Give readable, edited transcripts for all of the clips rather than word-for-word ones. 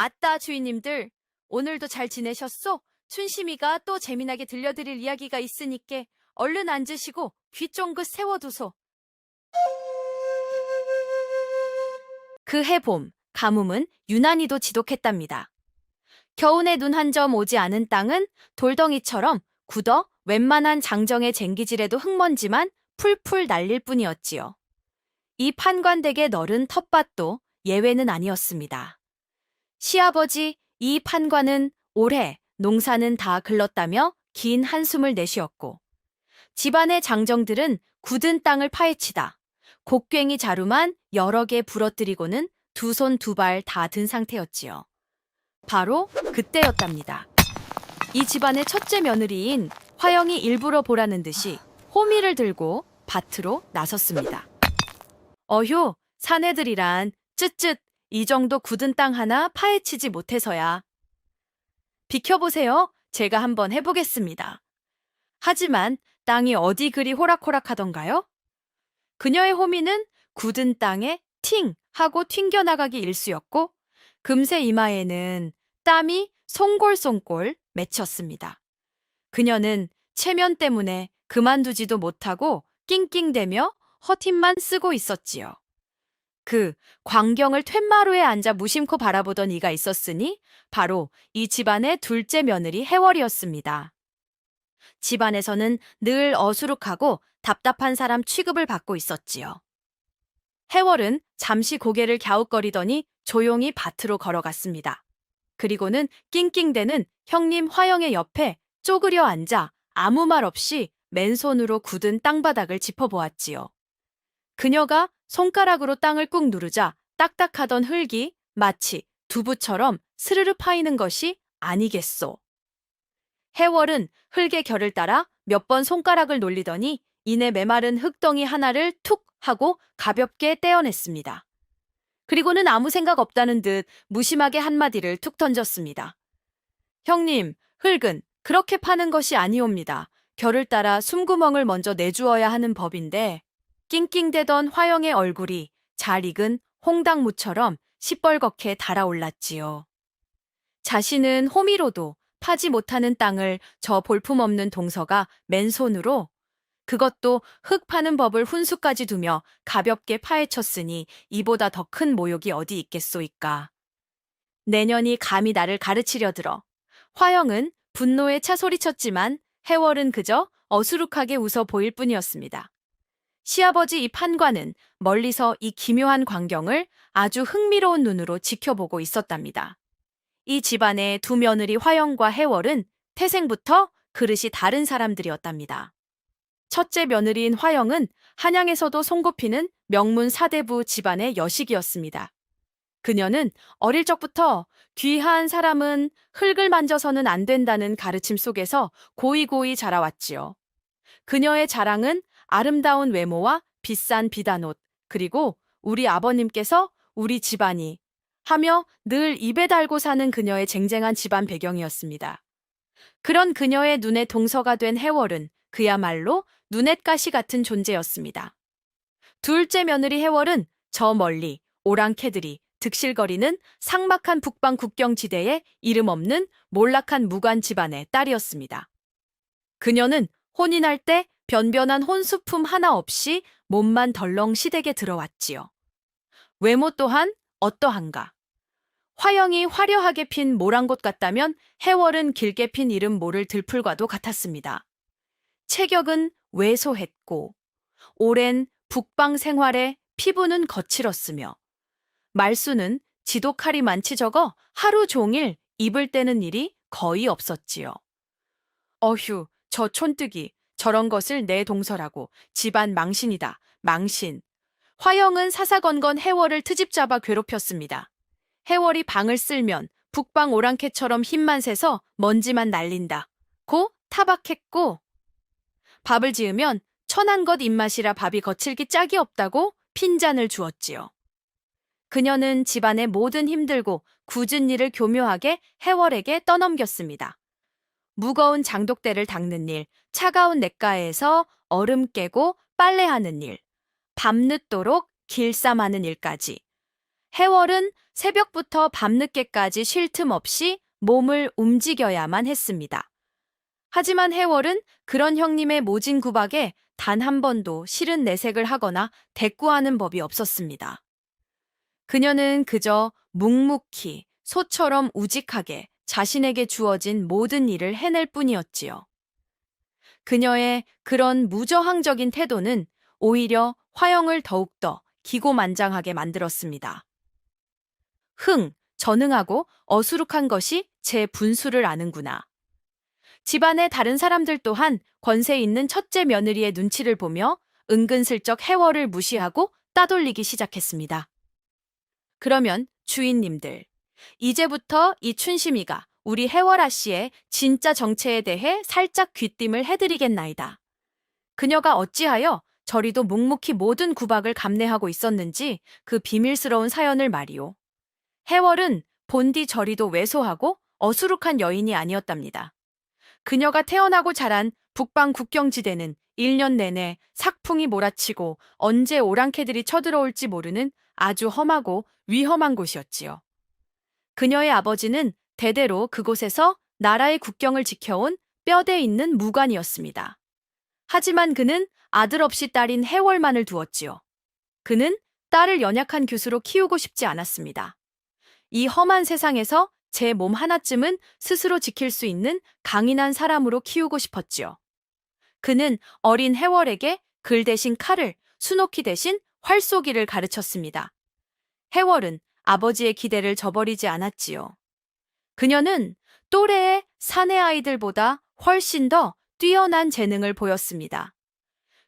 아따, 주인님들. 오늘도 잘 지내셨소? 춘심이가 또 재미나게 들려드릴 이야기가 있으니께 얼른 앉으시고 귀 쫑긋 세워두소. 그 해봄, 가뭄은 유난히도 지독했답니다. 겨우내 눈 한 점 오지 않은 땅은 돌덩이처럼 굳어 웬만한 장정의 쟁기질에도 흙먼지만 풀풀 날릴 뿐이었지요. 이 판관댁의 너른 텃밭도 예외는 아니었습니다. 시아버지, 이 판관은 올해 농사는 다 글렀다며 긴 한숨을 내쉬었고, 집안의 장정들은 굳은 땅을 파헤치다 곡괭이 자루만 여러 개 부러뜨리고는 두 손 두 발 다 든 상태였지요. 바로 그때였답니다. 이 집안의 첫째 며느리인 화영이 일부러 보라는 듯이 호미를 들고 밭으로 나섰습니다. 어휴, 사내들이란 쯧쯧 이 정도 굳은 땅 하나 파헤치지 못해서야. 비켜보세요. 제가 한번 해보겠습니다. 하지만 땅이 어디 그리 호락호락하던가요? 그녀의 호미는 굳은 땅에 팅 하고 튕겨나가기 일쑤였고 금세 이마에는 땀이 송골송골 맺혔습니다. 그녀는 체면 때문에 그만두지도 못하고 낑낑대며 허팀만 쓰고 있었지요. 그 광경을 툇마루에 앉아 무심코 바라보던 이가 있었으니 바로 이 집안의 둘째 며느리 해월이었습니다. 집안에서는 늘 어수룩하고 답답한 사람 취급을 받고 있었지요. 해월은 잠시 고개를 갸웃거리더니 조용히 밭으로 걸어갔습니다. 그리고는 낑낑대는 형님 화영의 옆에 쪼그려 앉아 아무 말 없이 맨손으로 굳은 땅바닥을 짚어보았지요. 그녀가 손가락으로 땅을 꾹 누르자 딱딱하던 흙이 마치 두부처럼 스르르 파이는 것이 아니겠소. 해월은 흙의 결을 따라 몇 번 손가락을 놀리더니 이내 메마른 흙덩이 하나를 툭 하고 가볍게 떼어냈습니다. 그리고는 아무 생각 없다는 듯 무심하게 한마디를 툭 던졌습니다. 형님, 흙은 그렇게 파는 것이 아니옵니다. 결을 따라 숨구멍을 먼저 내주어야 하는 법인데. 낑낑대던 화영의 얼굴이 잘 익은 홍당무처럼 시뻘겋게 달아올랐지요. 자신은 호미로도 파지 못하는 땅을 저 볼품없는 동서가 맨손으로, 그것도 흙 파는 법을 훈수까지 두며 가볍게 파헤쳤으니 이보다 더 큰 모욕이 어디 있겠소이까. 내년이 감히 나를 가르치려 들어. 화영은 분노에 차 소리쳤지만 해월은 그저 어수룩하게 웃어 보일 뿐이었습니다. 시아버지 이 판관은 멀리서 이 기묘한 광경을 아주 흥미로운 눈으로 지켜보고 있었답니다. 이 집안의 두 며느리 화영과 해월은 태생부터 그릇이 다른 사람들이었답니다. 첫째 며느리인 화영은 한양에서도 손꼽히는 명문 사대부 집안의 여식이었습니다. 그녀는 어릴 적부터 귀한 사람은 흙을 만져서는 안 된다는 가르침 속에서 고이고이 자라왔지요. 그녀의 자랑은 아름다운 외모와 비싼 비단옷, 그리고 우리 아버님께서 우리 집안이 하며 늘 입에 달고 사는 그녀의 쟁쟁한 집안 배경이었습니다. 그런 그녀의 눈에 동서가 된 해월은 그야말로 눈엣가시 같은 존재였습니다. 둘째 며느리 해월은 저 멀리 오랑캐들이 득실거리는 삭막한 북방 국경지대의 이름 없는 몰락한 무관 집안의 딸이었습니다. 그녀는 혼인할 때 변변한 혼수품 하나 없이 몸만 덜렁 시댁에 들어왔지요. 외모 또한 어떠한가. 화영이 화려하게 핀 모란꽃 같다면 해월은 길게 핀 이름 모를 들풀과도 같았습니다. 체격은 왜소했고 오랜 북방 생활에 피부는 거칠었으며 말수는 지독하리 많지 적어 하루 종일 입을 떼는 일이 거의 없었지요. 어휴, 저 촌뜨기, 저런 것을 내 동서라고, 집안 망신이다, 망신. 화영은 사사건건 해월을 트집 잡아 괴롭혔습니다. 해월이 방을 쓸면 북방 오랑캐처럼 힘만 세서 먼지만 날린다. 고 타박했고, 밥을 지으면 천한 것 입맛이라 밥이 거칠기 짝이 없다고 핀잔을 주었지요. 그녀는 집안의 모든 힘들고 굳은 일을 교묘하게 해월에게 떠넘겼습니다. 무거운 장독대를 닦는 일, 차가운 냇가에서 얼음 깨고 빨래하는 일, 밤늦도록 길쌈하는 일까지. 해월은 새벽부터 밤늦게까지 쉴 틈 없이 몸을 움직여야만 했습니다. 하지만 해월은 그런 형님의 모진 구박에 단 한 번도 싫은 내색을 하거나 대꾸하는 법이 없었습니다. 그녀는 그저 묵묵히 소처럼 우직하게 자신에게 주어진 모든 일을 해낼 뿐이었지요. 그녀의 그런 무저항적인 태도는 오히려 화영을 더욱더 기고만장하게 만들었습니다. 전능하고 어수룩한 것이 제 분수를 아는구나. 집안의 다른 사람들 또한 권세 있는 첫째 며느리의 눈치를 보며 은근슬쩍 해월을 무시하고 따돌리기 시작했습니다. 그러면 주인님들, 이제부터 이 춘심이가 우리 해월아 씨의 진짜 정체에 대해 살짝 귀띔을 해드리겠나이다. 그녀가 어찌하여 저리도 묵묵히 모든 구박을 감내하고 있었는지 그 비밀스러운 사연을 말이오. 해월은 본디 저리도 왜소하고 어수룩한 여인이 아니었답니다. 그녀가 태어나고 자란 북방 국경지대는 1년 내내 삭풍이 몰아치고 언제 오랑캐들이 쳐들어올지 모르는 아주 험하고 위험한 곳이었지요. 그녀의 아버지는 대대로 그곳에서 나라의 국경을 지켜온 뼈대 있는 무관이었습니다. 하지만 그는 아들 없이 딸인 해월만을 두었지요. 그는 딸을 연약한 교수로 키우고 싶지 않았습니다. 이 험한 세상에서 제 몸 하나쯤은 스스로 지킬 수 있는 강인한 사람으로 키우고 싶었지요. 그는 어린 해월에게 글 대신 칼을, 수놓기 대신 활 쏘기를 가르쳤습니다. 해월은 아버지의 기대를 저버리지 않았지요. 그녀는 또래의 사내 아이들보다 훨씬 더 뛰어난 재능을 보였습니다.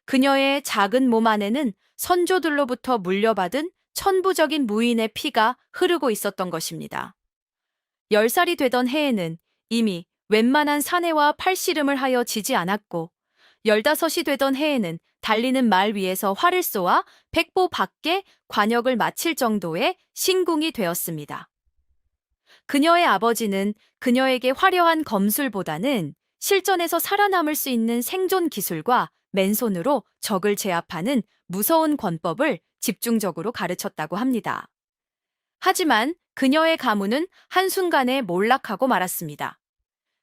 그녀의 작은 몸 안에는 선조들로부터 물려받은 천부적인 무인의 피가 흐르고 있었던 것입니다. 10살이 되던 해에는 이미 웬만한 사내와 팔씨름을 하여 지지 않았고 15이 되던 해에는 달리는 말 위에서 활을 쏘아 백보 밖에 관역을 마칠 정도의 신궁이 되었습니다. 그녀의 아버지는 그녀에게 화려한 검술보다는 실전에서 살아남을 수 있는 생존 기술과 맨손으로 적을 제압하는 무서운 권법을 집중적으로 가르쳤다고 합니다. 하지만 그녀의 가문은 한순간에 몰락하고 말았습니다.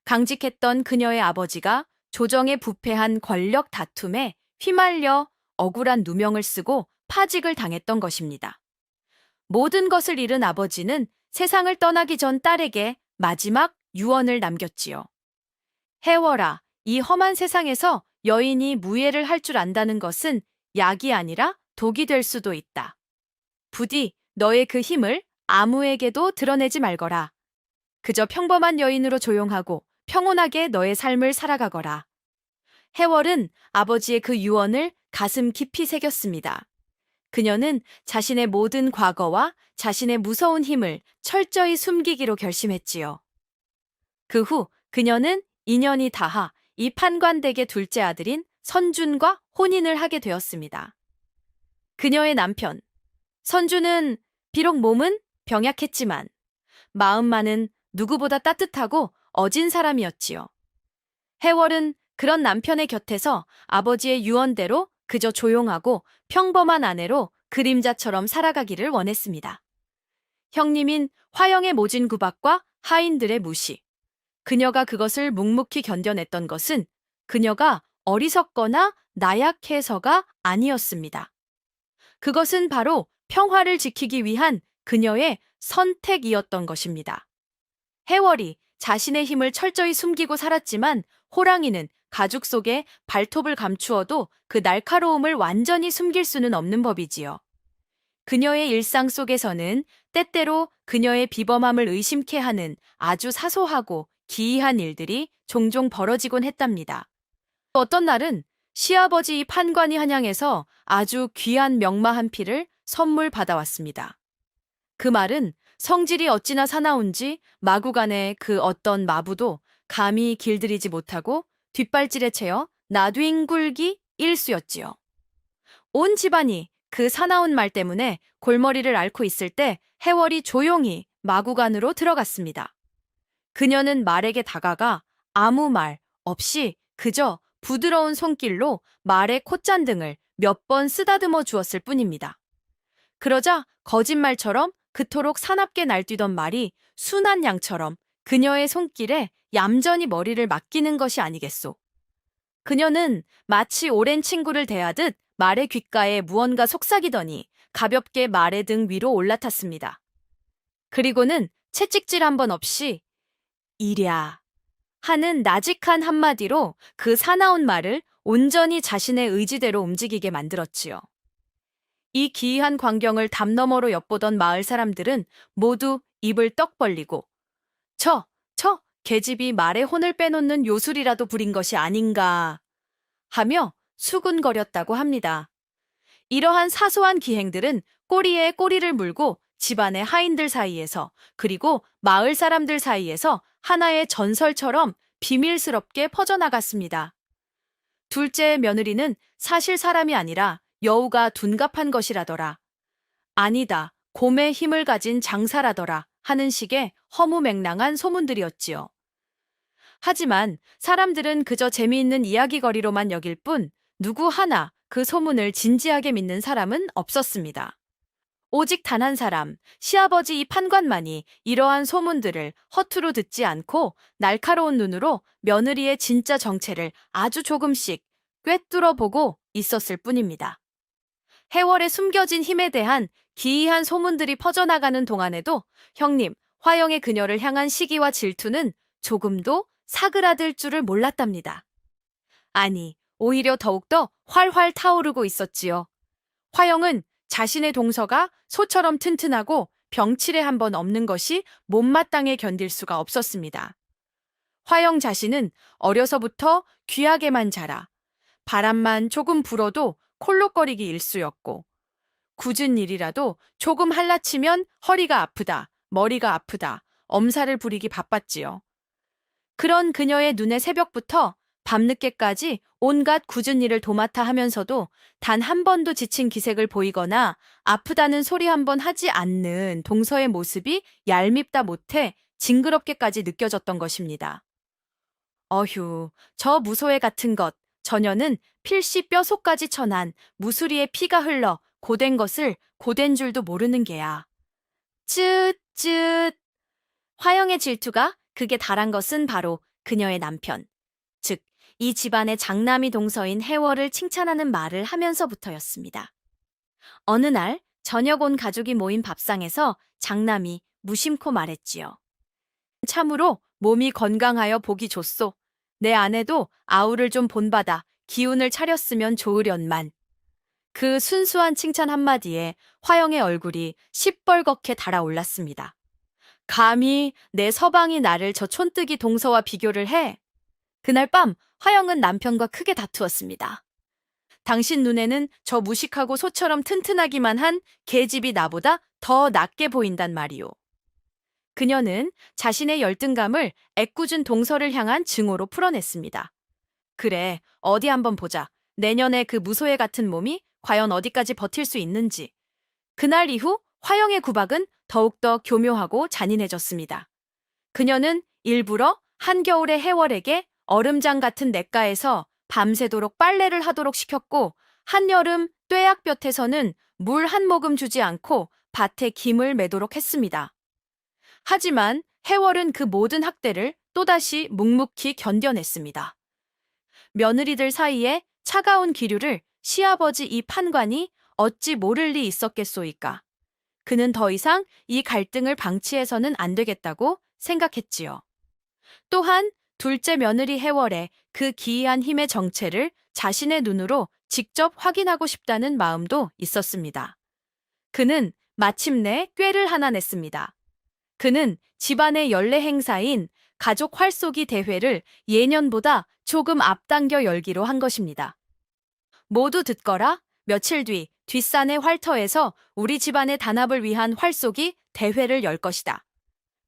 강직했던 그녀의 아버지가 조정에 부패한 권력 다툼에 휘말려 억울한 누명을 쓰고 파직을 당했던 것입니다. 모든 것을 잃은 아버지는 세상을 떠나기 전 딸에게 마지막 유언을 남겼지요. 해월아, 이 험한 세상에서 여인이 무예를 할 줄 안다는 것은 약이 아니라 독이 될 수도 있다. 부디 너의 그 힘을 아무에게도 드러내지 말거라. 그저 평범한 여인으로 조용하고 평온하게 너의 삶을 살아가거라. 해월은 아버지의 그 유언을 가슴 깊이 새겼습니다. 그녀는 자신의 모든 과거와 자신의 무서운 힘을 철저히 숨기기로 결심했지요. 그 후 그녀는 인연이 닿아 이 판관댁의 둘째 아들인 선준과 혼인을 하게 되었습니다. 그녀의 남편, 선준은 비록 몸은 병약했지만 마음만은 누구보다 따뜻하고 어진 사람이었지요. 해월은 그런 남편의 곁에서 아버지의 유언대로 그저 조용하고 평범한 아내로 그림자처럼 살아가기를 원했습니다. 형님인 화영의 모진 구박과 하인들의 무시, 그녀가 그것을 묵묵히 견뎌냈던 것은 그녀가 어리석거나 나약해서가 아니었습니다. 그것은 바로 평화를 지키기 위한 그녀의 선택이었던 것입니다. 해월이 자신의 힘을 철저히 숨기고 살았지만 호랑이는 가죽 속에 발톱을 감추어도 그 날카로움을 완전히 숨길 수는 없는 법이지요. 그녀의 일상 속에서는 때때로 그녀의 비범함을 의심케 하는 아주 사소하고 기이한 일들이 종종 벌어지곤 했답니다. 어떤 날은 시아버지 판관이 한양에서 아주 귀한 명마 한 피를 선물 받아왔습니다. 그 말은 성질이 어찌나 사나운지 마구간에 그 어떤 마부도 감히 길들이지 못하고 뒷발질에 채여 나뒹굴기 일쑤였지요. 온 집안이 그 사나운 말 때문에 골머리를 앓고 있을 때 해월이 조용히 마구간으로 들어갔습니다. 그녀는 말에게 다가가 아무 말 없이 그저 부드러운 손길로 말의 콧잔등을 몇 번 쓰다듬어 주었을 뿐입니다. 그러자 거짓말처럼 그토록 사납게 날뛰던 말이 순한 양처럼 그녀의 손길에 얌전히 머리를 맡기는 것이 아니겠소. 그녀는 마치 오랜 친구를 대하듯 말의 귓가에 무언가 속삭이더니 가볍게 말의 등 위로 올라탔습니다. 그리고는 채찍질 한 번 없이 이랴 하는 나직한 한마디로 그 사나운 말을 온전히 자신의 의지대로 움직이게 만들었지요. 이 기이한 광경을 담 너머로 엿보던 마을 사람들은 모두 입을 떡 벌리고 저 계집이 말의 혼을 빼놓는 요술이라도 부린 것이 아닌가 하며 수군거렸다고 합니다. 이러한 사소한 기행들은 꼬리에 꼬리를 물고 집안의 하인들 사이에서 그리고 마을 사람들 사이에서 하나의 전설처럼 비밀스럽게 퍼져나갔습니다. 둘째 며느리는 사실 사람이 아니라 여우가 둔갑한 것이라더라. 아니다, 곰의 힘을 가진 장사라더라 하는 식의 허무맹랑한 소문들이었지요. 하지만 사람들은 그저 재미있는 이야기거리로만 여길 뿐 누구 하나 그 소문을 진지하게 믿는 사람은 없었습니다. 오직 단 한 사람, 시아버지 이 판관만이 이러한 소문들을 허투루 듣지 않고 날카로운 눈으로 며느리의 진짜 정체를 아주 조금씩 꿰뚫어 보고 있었을 뿐입니다. 해월에 숨겨진 힘에 대한 기이한 소문들이 퍼져나가는 동안에도 형님, 화영의 그녀를 향한 시기와 질투는 조금도 사그라들 줄을 몰랐답니다. 아니, 오히려 더욱더 활활 타오르고 있었지요. 화영은 자신의 동서가 소처럼 튼튼하고 병치레 한 번 없는 것이 못마땅해 견딜 수가 없었습니다. 화영 자신은 어려서부터 귀하게만 자라 바람만 조금 불어도 콜록거리기 일쑤였고 굳은 일이라도 조금 할라치면 허리가 아프다, 머리가 아프다, 엄살을 부리기 바빴지요. 그런 그녀의 눈에 새벽부터 밤늦게까지 온갖 굳은 일을 도맡아 하면서도 단 한 번도 지친 기색을 보이거나 아프다는 소리 한 번 하지 않는 동서의 모습이 얄밉다 못해 징그럽게까지 느껴졌던 것입니다. 어휴, 저 무소해 같은 것, 저녀는 필시 뼛속까지 쳐난 무수리의 피가 흘러 고된 것을 고된 줄도 모르는 게야. 쯧쯧. 화영의 질투가 극에 달한 것은 바로 그녀의 남편, 즉 이 집안의 장남이 동서인 해월을 칭찬하는 말을 하면서부터였습니다. 어느 날 저녁 온 가족이 모인 밥상에서 장남이 무심코 말했지요. 참으로 몸이 건강하여 보기 좋소. 내 아내도 아우를 좀 본받아 기운을 차렸으면 좋으련만. 그 순수한 칭찬 한마디에 화영의 얼굴이 시뻘겋게 달아올랐습니다. 감히 내 서방이 나를 저 촌뜨기 동서와 비교를 해. 그날 밤 화영은 남편과 크게 다투었습니다. 당신 눈에는 저 무식하고 소처럼 튼튼하기만 한 계집이 나보다 더 낫게 보인단 말이오. 그녀는 자신의 열등감을 애꿎은 동서를 향한 증오로 풀어냈습니다. 그래, 어디 한번 보자. 내년에 그 무소해 같은 몸이 과연 어디까지 버틸 수 있는지. 그날 이후 화영의 구박은 더욱더 교묘하고 잔인해졌습니다. 그녀는 일부러 한겨울의 해월에게 얼음장 같은 냇가에서 밤새도록 빨래를 하도록 시켰고 한여름 뙤약볕에서는 물 한 모금 주지 않고 밭에 김을 매도록 했습니다. 하지만 해월은 그 모든 학대를 또다시 묵묵히 견뎌냈습니다. 며느리들 사이에 차가운 기류를 시아버지 이 판관이 어찌 모를 리 있었겠소이까. 그는 더 이상 이 갈등을 방치해서는 안 되겠다고 생각했지요. 또한 둘째 며느리 해월의 그 기이한 힘의 정체를 자신의 눈으로 직접 확인하고 싶다는 마음도 있었습니다. 그는 마침내 꾀를 하나 냈습니다. 그는 집안의 연례 행사인 가족 활쏘기 대회를 예년보다 조금 앞당겨 열기로 한 것입니다. 모두 듣거라. 며칠 뒤 뒷산의 활터에서 우리 집안의 단합을 위한 활쏘기 대회를 열 것이다.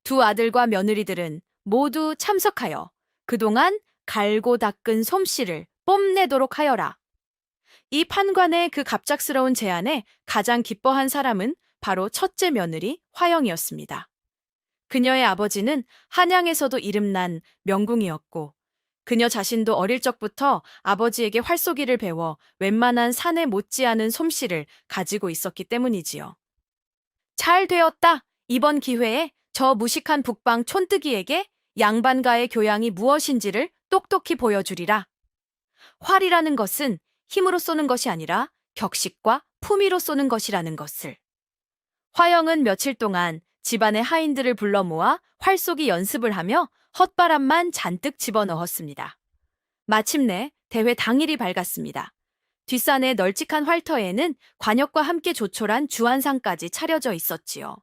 두 아들과 며느리들은 모두 참석하여 그동안 갈고 닦은 솜씨를 뽐내도록 하여라. 이 판관의 그 갑작스러운 제안에 가장 기뻐한 사람은 바로 첫째 며느리 화영이었습니다. 그녀의 아버지는 한양에서도 이름난 명궁이었고 그녀 자신도 어릴 적부터 아버지에게 활쏘기를 배워 웬만한 산에 못지않은 솜씨를 가지고 있었기 때문이지요. 잘 되었다. 이번 기회에 저 무식한 북방 촌뜨기에게 양반가의 교양이 무엇인지를 똑똑히 보여주리라. 활이라는 것은 힘으로 쏘는 것이 아니라 격식과 품위로 쏘는 것이라는 것을. 화영은 며칠 동안 집안의 하인들을 불러 모아 활쏘기 연습을 하며 헛바람만 잔뜩 집어넣었습니다. 마침내 대회 당일이 밝았습니다. 뒷산의 널찍한 활터에는 관역과 함께 조촐한 주안상까지 차려져 있었지요.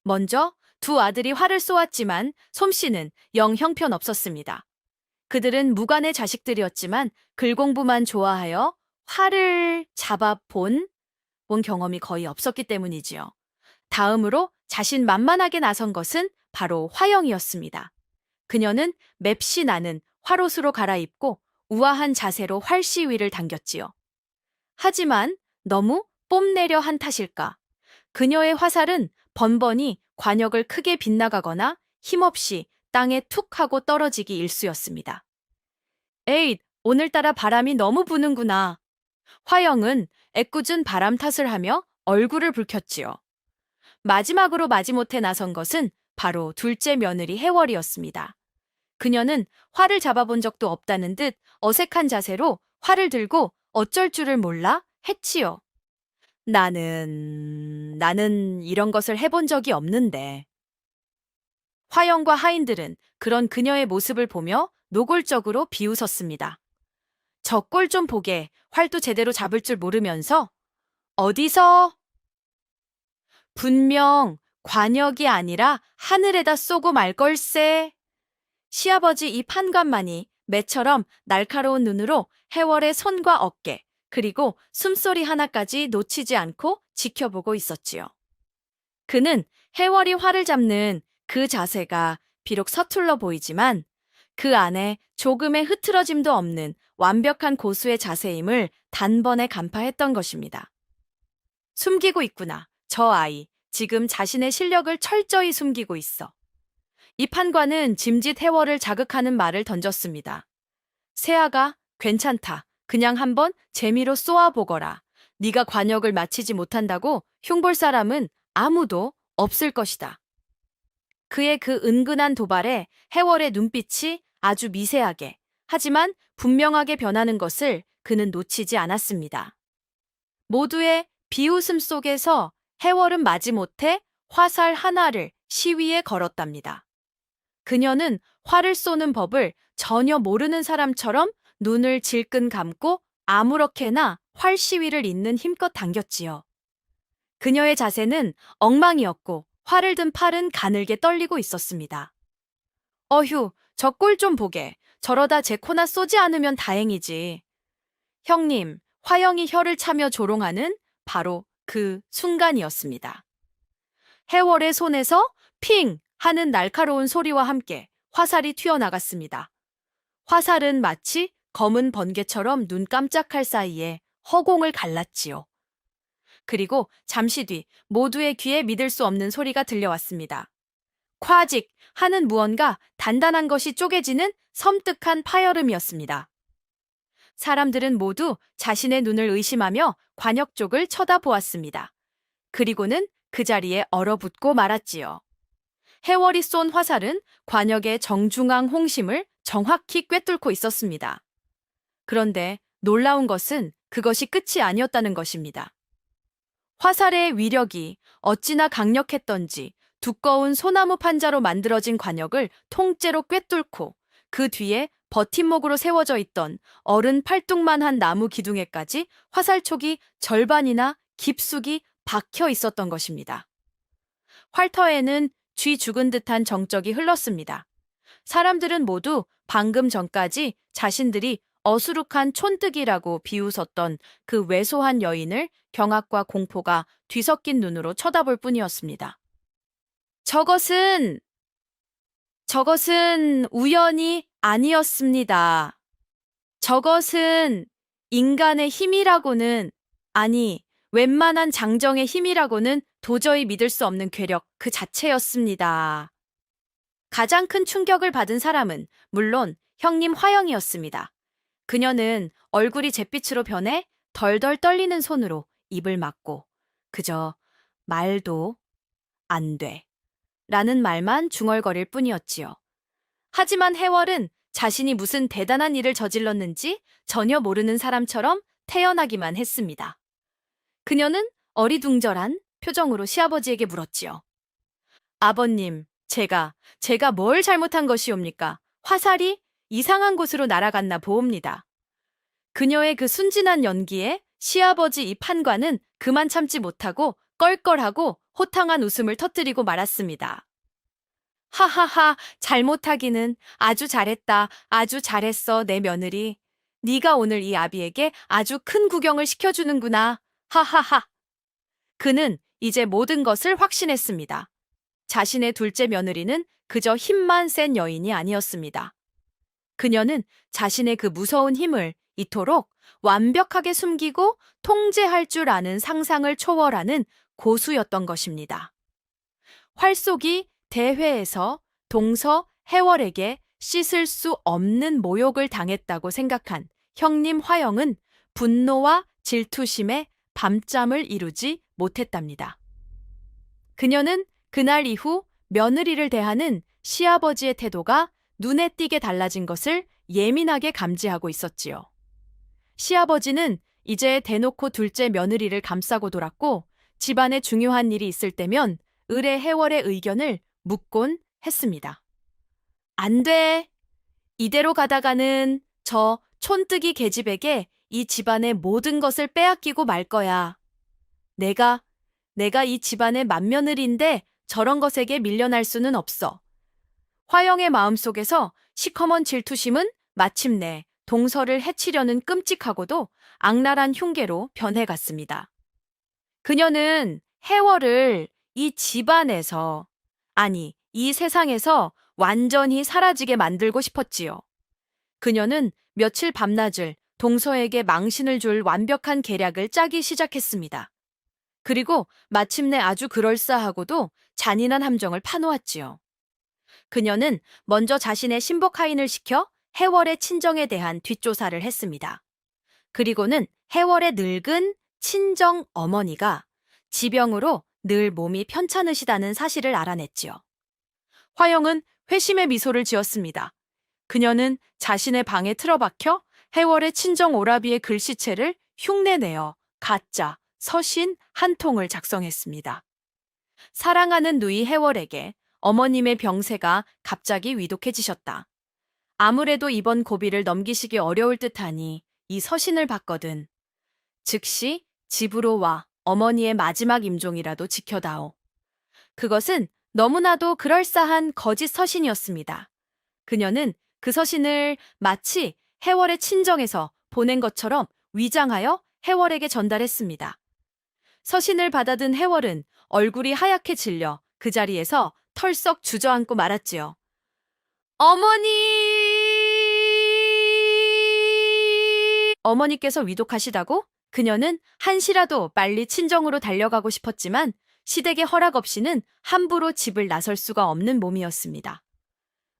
먼저 두 아들이 활을 쏘았지만 솜씨는 영 형편없었습니다. 그들은 무관의 자식들이었지만 글공부만 좋아하여 활을 잡아본 경험이 거의 없었기 때문이지요. 다음으로 자신만만하게 나선 것은 바로 화영이었습니다. 그녀는 맵시 나는 활옷으로 갈아입고 우아한 자세로 활 시위를 당겼지요. 하지만 너무 뽐내려 한 탓일까? 그녀의 화살은 번번이 관역을 크게 빗나가거나 힘없이 땅에 툭 하고 떨어지기 일쑤였습니다. 에잇, 오늘따라 바람이 너무 부는구나. 화영은 애꿎은 바람 탓을 하며 얼굴을 붉혔지요. 마지막으로 마지못해 나선 것은 바로 둘째 며느리 해월이었습니다. 그녀는 활을 잡아본 적도 없다는 듯 어색한 자세로 활을 들고 어쩔 줄을 몰라 했지요. 나는 이런 것을 해본 적이 없는데. 화영과 하인들은 그런 그녀의 모습을 보며 노골적으로 비웃었습니다. 저 꼴 좀 보게 활도 제대로 잡을 줄 모르면서 어디서? 분명 관역이 아니라 하늘에다 쏘고 말 걸세. 시아버지 이 판관만이 매처럼 날카로운 눈으로 해월의 손과 어깨, 그리고 숨소리 하나까지 놓치지 않고 지켜보고 있었지요. 그는 해월이 활을 잡는 그 자세가 비록 서툴러 보이지만 그 안에 조금의 흐트러짐도 없는 완벽한 고수의 자세임을 단번에 간파했던 것입니다. 숨기고 있구나. 저 아이, 지금 자신의 실력을 철저히 숨기고 있어. 이 판관은 짐짓 해월을 자극하는 말을 던졌습니다. 세아가 괜찮다. 그냥 한번 재미로 쏘아보거라. 네가 관역을 마치지 못한다고 흉볼 사람은 아무도 없을 것이다. 그의 그 은근한 도발에 해월의 눈빛이 아주 미세하게, 하지만 분명하게 변하는 것을 그는 놓치지 않았습니다. 모두의 비웃음 속에서 해월은 마지못해 화살 하나를 시위에 걸었답니다. 그녀는 활을 쏘는 법을 전혀 모르는 사람처럼 눈을 질끈 감고 아무렇게나 활 시위를 잇는 힘껏 당겼지요. 그녀의 자세는 엉망이었고 활을 든 팔은 가늘게 떨리고 있었습니다. 어휴, 저 꼴 좀 보게. 저러다 제 코나 쏘지 않으면 다행이지. 형님, 화영이 혀를 차며 조롱하는 바로 그 순간이었습니다. 해월의 손에서 핑 하는 날카로운 소리와 함께 화살이 튀어나갔습니다. 화살은 마치 검은 번개처럼 눈 깜짝할 사이에 허공을 갈랐지요. 그리고 잠시 뒤 모두의 귀에 믿을 수 없는 소리가 들려왔습니다. 콰직 하는 무언가 단단한 것이 쪼개지는 섬뜩한 파열음이었습니다. 사람들은 모두 자신의 눈을 의심하며 관역 쪽을 쳐다보았습니다. 그리고는 그 자리에 얼어붙고 말았지요. 해월이 쏜 화살은 관역의 정중앙 홍심을 정확히 꿰뚫고 있었습니다. 그런데 놀라운 것은 그것이 끝이 아니었다는 것입니다. 화살의 위력이 어찌나 강력했던지 두꺼운 소나무 판자로 만들어진 관역을 통째로 꿰뚫고 그 뒤에 버팀목으로 세워져 있던 어른 팔뚝만한 나무 기둥에까지 화살촉이 절반이나 깊숙이 박혀 있었던 것입니다. 활터에는 쥐 죽은 듯한 정적이 흘렀습니다. 사람들은 모두 방금 전까지 자신들이 어수룩한 촌뜨기라고 비웃었던 그 왜소한 여인을 경악과 공포가 뒤섞인 눈으로 쳐다볼 뿐이었습니다. 저것은 우연이 아니었습니다. 저것은 인간의 힘이라고는, 아니, 웬만한 장정의 힘이라고는 도저히 믿을 수 없는 괴력 그 자체였습니다. 가장 큰 충격을 받은 사람은 물론 형님 화영이었습니다. 그녀는 얼굴이 잿빛으로 변해 덜덜 떨리는 손으로 입을 막고 그저 말도 안 돼. 라는 말만 중얼거릴 뿐이었지요. 하지만 해월은 자신이 무슨 대단한 일을 저질렀는지 전혀 모르는 사람처럼 태연하기만 했습니다. 그녀는 어리둥절한 표정으로 시아버지에게 물었지요. 아버님, 제가 뭘 잘못한 것이옵니까? 화살이 이상한 곳으로 날아갔나 보옵니다. 그녀의 그 순진한 연기에 시아버지 이 판관은 그만 참지 못하고 껄껄하고 호탕한 웃음을 터뜨리고 말았습니다. 하하하, 잘못하기는 아주 잘했다. 아주 잘했어, 내 며느리. 네가 오늘 이 아비에게 아주 큰 구경을 시켜주는구나. 하하하. 그는 이제 모든 것을 확신했습니다. 자신의 둘째 며느리는 그저 힘만 센 여인이 아니었습니다. 그녀는 자신의 그 무서운 힘을 이토록 완벽하게 숨기고 통제할 줄 아는 상상을 초월하는 고수였던 것입니다. 활쏘기 대회에서 동서 해월에게 씻을 수 없는 모욕을 당했다고 생각한 형님 화영은 분노와 질투심에 밤잠을 이루지 못했답니다. 그녀는 그날 이후 며느리를 대하는 시아버지의 태도가 눈에 띄게 달라진 것을 예민하게 감지하고 있었지요. 시아버지는 이제 대놓고 둘째 며느리를 감싸고 돌았고 집안에 중요한 일이 있을 때면 의뢰 해월의 의견을 묻곤 했습니다. 안 돼. 이대로 가다가는 저 촌뜨기 계집에게 이 집안의 모든 것을 빼앗기고 말 거야. 내가 이 집안의 맏며느리인데 저런 것에게 밀려날 수는 없어. 화영의 마음속에서 시커먼 질투심은 마침내 동서를 해치려는 끔찍하고도 악랄한 흉계로 변해갔습니다. 그녀는 해월을 이 집안에서, 아니, 이 세상에서 완전히 사라지게 만들고 싶었지요. 그녀는 며칠 밤낮을 동서에게 망신을 줄 완벽한 계략을 짜기 시작했습니다. 그리고 마침내 아주 그럴싸하고도 잔인한 함정을 파놓았지요. 그녀는 먼저 자신의 신복 하인을 시켜 해월의 친정에 대한 뒷조사를 했습니다. 그리고는 해월의 늙은 친정 어머니가 지병으로 늘 몸이 편찮으시다는 사실을 알아냈지요. 화영은 회심의 미소를 지었습니다. 그녀는 자신의 방에 틀어박혀 해월의 친정 오라비의 글씨체를 흉내내어 가짜 서신 한 통을 작성했습니다. 사랑하는 누이 해월에게 어머님의 병세가 갑자기 위독해지셨다. 아무래도 이번 고비를 넘기시기 어려울 듯하니 이 서신을 받거든. 즉시 집으로 와 어머니의 마지막 임종이라도 지켜다오. 그것은 너무나도 그럴싸한 거짓 서신이었습니다. 그녀는 그 서신을 마치 해월의 친정에서 보낸 것처럼 위장하여 해월에게 전달했습니다. 서신을 받아든 해월은 얼굴이 하얗게 질려 그 자리에서 털썩 주저앉고 말았지요. 어머니! 어머니께서 위독하시다고? 그녀는 한시라도 빨리 친정으로 달려가고 싶었지만 시댁의 허락 없이는 함부로 집을 나설 수가 없는 몸이었습니다.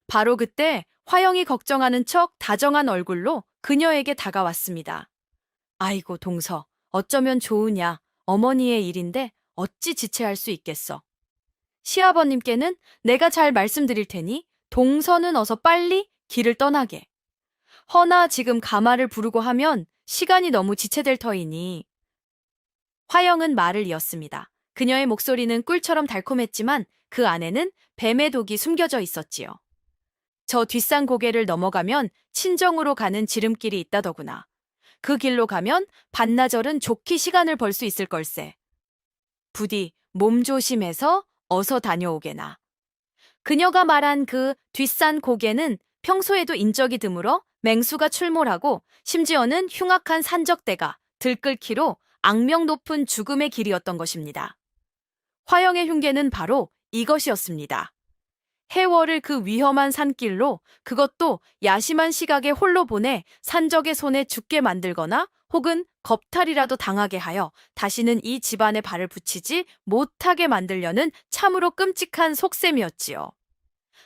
바로 그때 화영이 걱정하는 척 다정한 얼굴로 그녀에게 다가왔습니다. 아이고 동서, 어쩌면 좋으냐. 어머니의 일인데 어찌 지체할 수 있겠어. 시아버님께는 내가 잘 말씀드릴 테니 동서는 어서 빨리 길을 떠나게. 허나 지금 가마를 부르고 하면 시간이 너무 지체될 터이니. 화영은 말을 이었습니다. 그녀의 목소리는 꿀처럼 달콤했지만 그 안에는 뱀의 독이 숨겨져 있었지요. 저 뒷산 고개를 넘어가면 친정으로 가는 지름길이 있다더구나. 그 길로 가면 반나절은 좋게 시간을 벌 수 있을 걸세. 부디 몸 조심해서 어서 다녀오게나. 그녀가 말한 그 뒷산 고개는 평소에도 인적이 드물어 맹수가 출몰하고 심지어는 흉악한 산적대가 들끓기로 악명 높은 죽음의 길이었던 것입니다. 화영의 흉계는 바로 이것이었습니다. 해월을 그 위험한 산길로, 그것도 야심한 시각에 홀로 보내 산적의 손에 죽게 만들거나 혹은 겁탈이라도 당하게 하여 다시는 이 집안에 발을 붙이지 못하게 만들려는 참으로 끔찍한 속셈이었지요.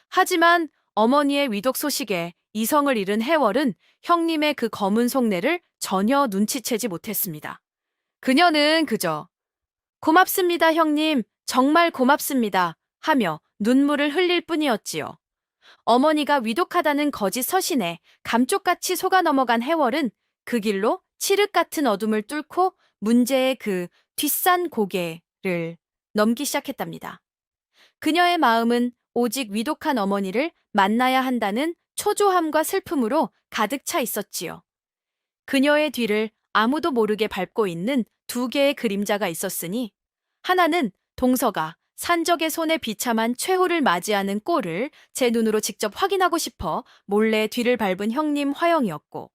하지만 어머니의 위독 소식에 이성을 잃은 해월은 형님의 그 검은 속내를 전혀 눈치채지 못했습니다. 그녀는 그저 고맙습니다, 형님. 정말 고맙습니다. 하며 눈물을 흘릴 뿐이었지요. 어머니가 위독하다는 거짓 서신에 감쪽같이 속아 넘어간 해월은 그 길로 칠흑 같은 어둠을 뚫고 문제의 그 뒷산 고개를 넘기 시작했답니다. 그녀의 마음은 오직 위독한 어머니를 만나야 한다는 초조함과 슬픔으로 가득 차 있었지요. 그녀의 뒤를 아무도 모르게 밟고 있는 두 개의 그림자가 있었으니 하나는 동서가 산적의 손에 비참한 최후를 맞이하는 꼴을 제 눈으로 직접 확인하고 싶어 몰래 뒤를 밟은 형님 화영이었고,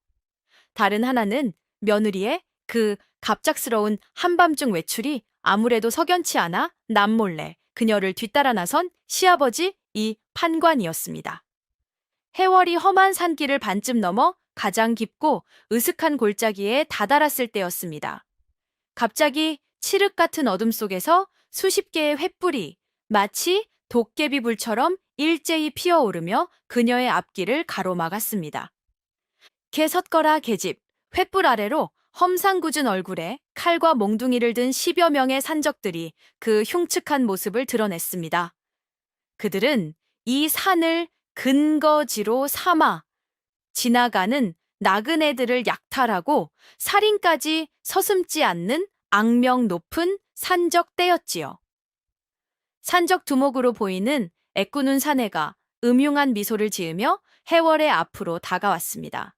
다른 하나는 며느리의 그 갑작스러운 한밤중 외출이 아무래도 석연치 않아 남몰래 그녀를 뒤따라 나선 시아버지 이 판관이었습니다. 해월이 험한 산길을 반쯤 넘어 가장 깊고 으슥한 골짜기에 다다랐을 때였습니다. 갑자기 칠흑 같은 어둠 속에서 수십 개의 횃불이 마치 도깨비불처럼 일제히 피어오르며 그녀의 앞길을 가로막았습니다. 개섰거라 계집, 횃불 아래로 험상궂은 얼굴에 칼과 몽둥이를 든 10여 명의 산적들이 그 흉측한 모습을 드러냈습니다. 그들은 이 산을 근거지로 삼아 지나가는 나그네들을 약탈하고 살인까지 서슴지 않는 악명 높은 산적떼였지요. 산적 두목으로 보이는 애꾸눈 사내가 음흉한 미소를 지으며 해월의 앞으로 다가왔습니다.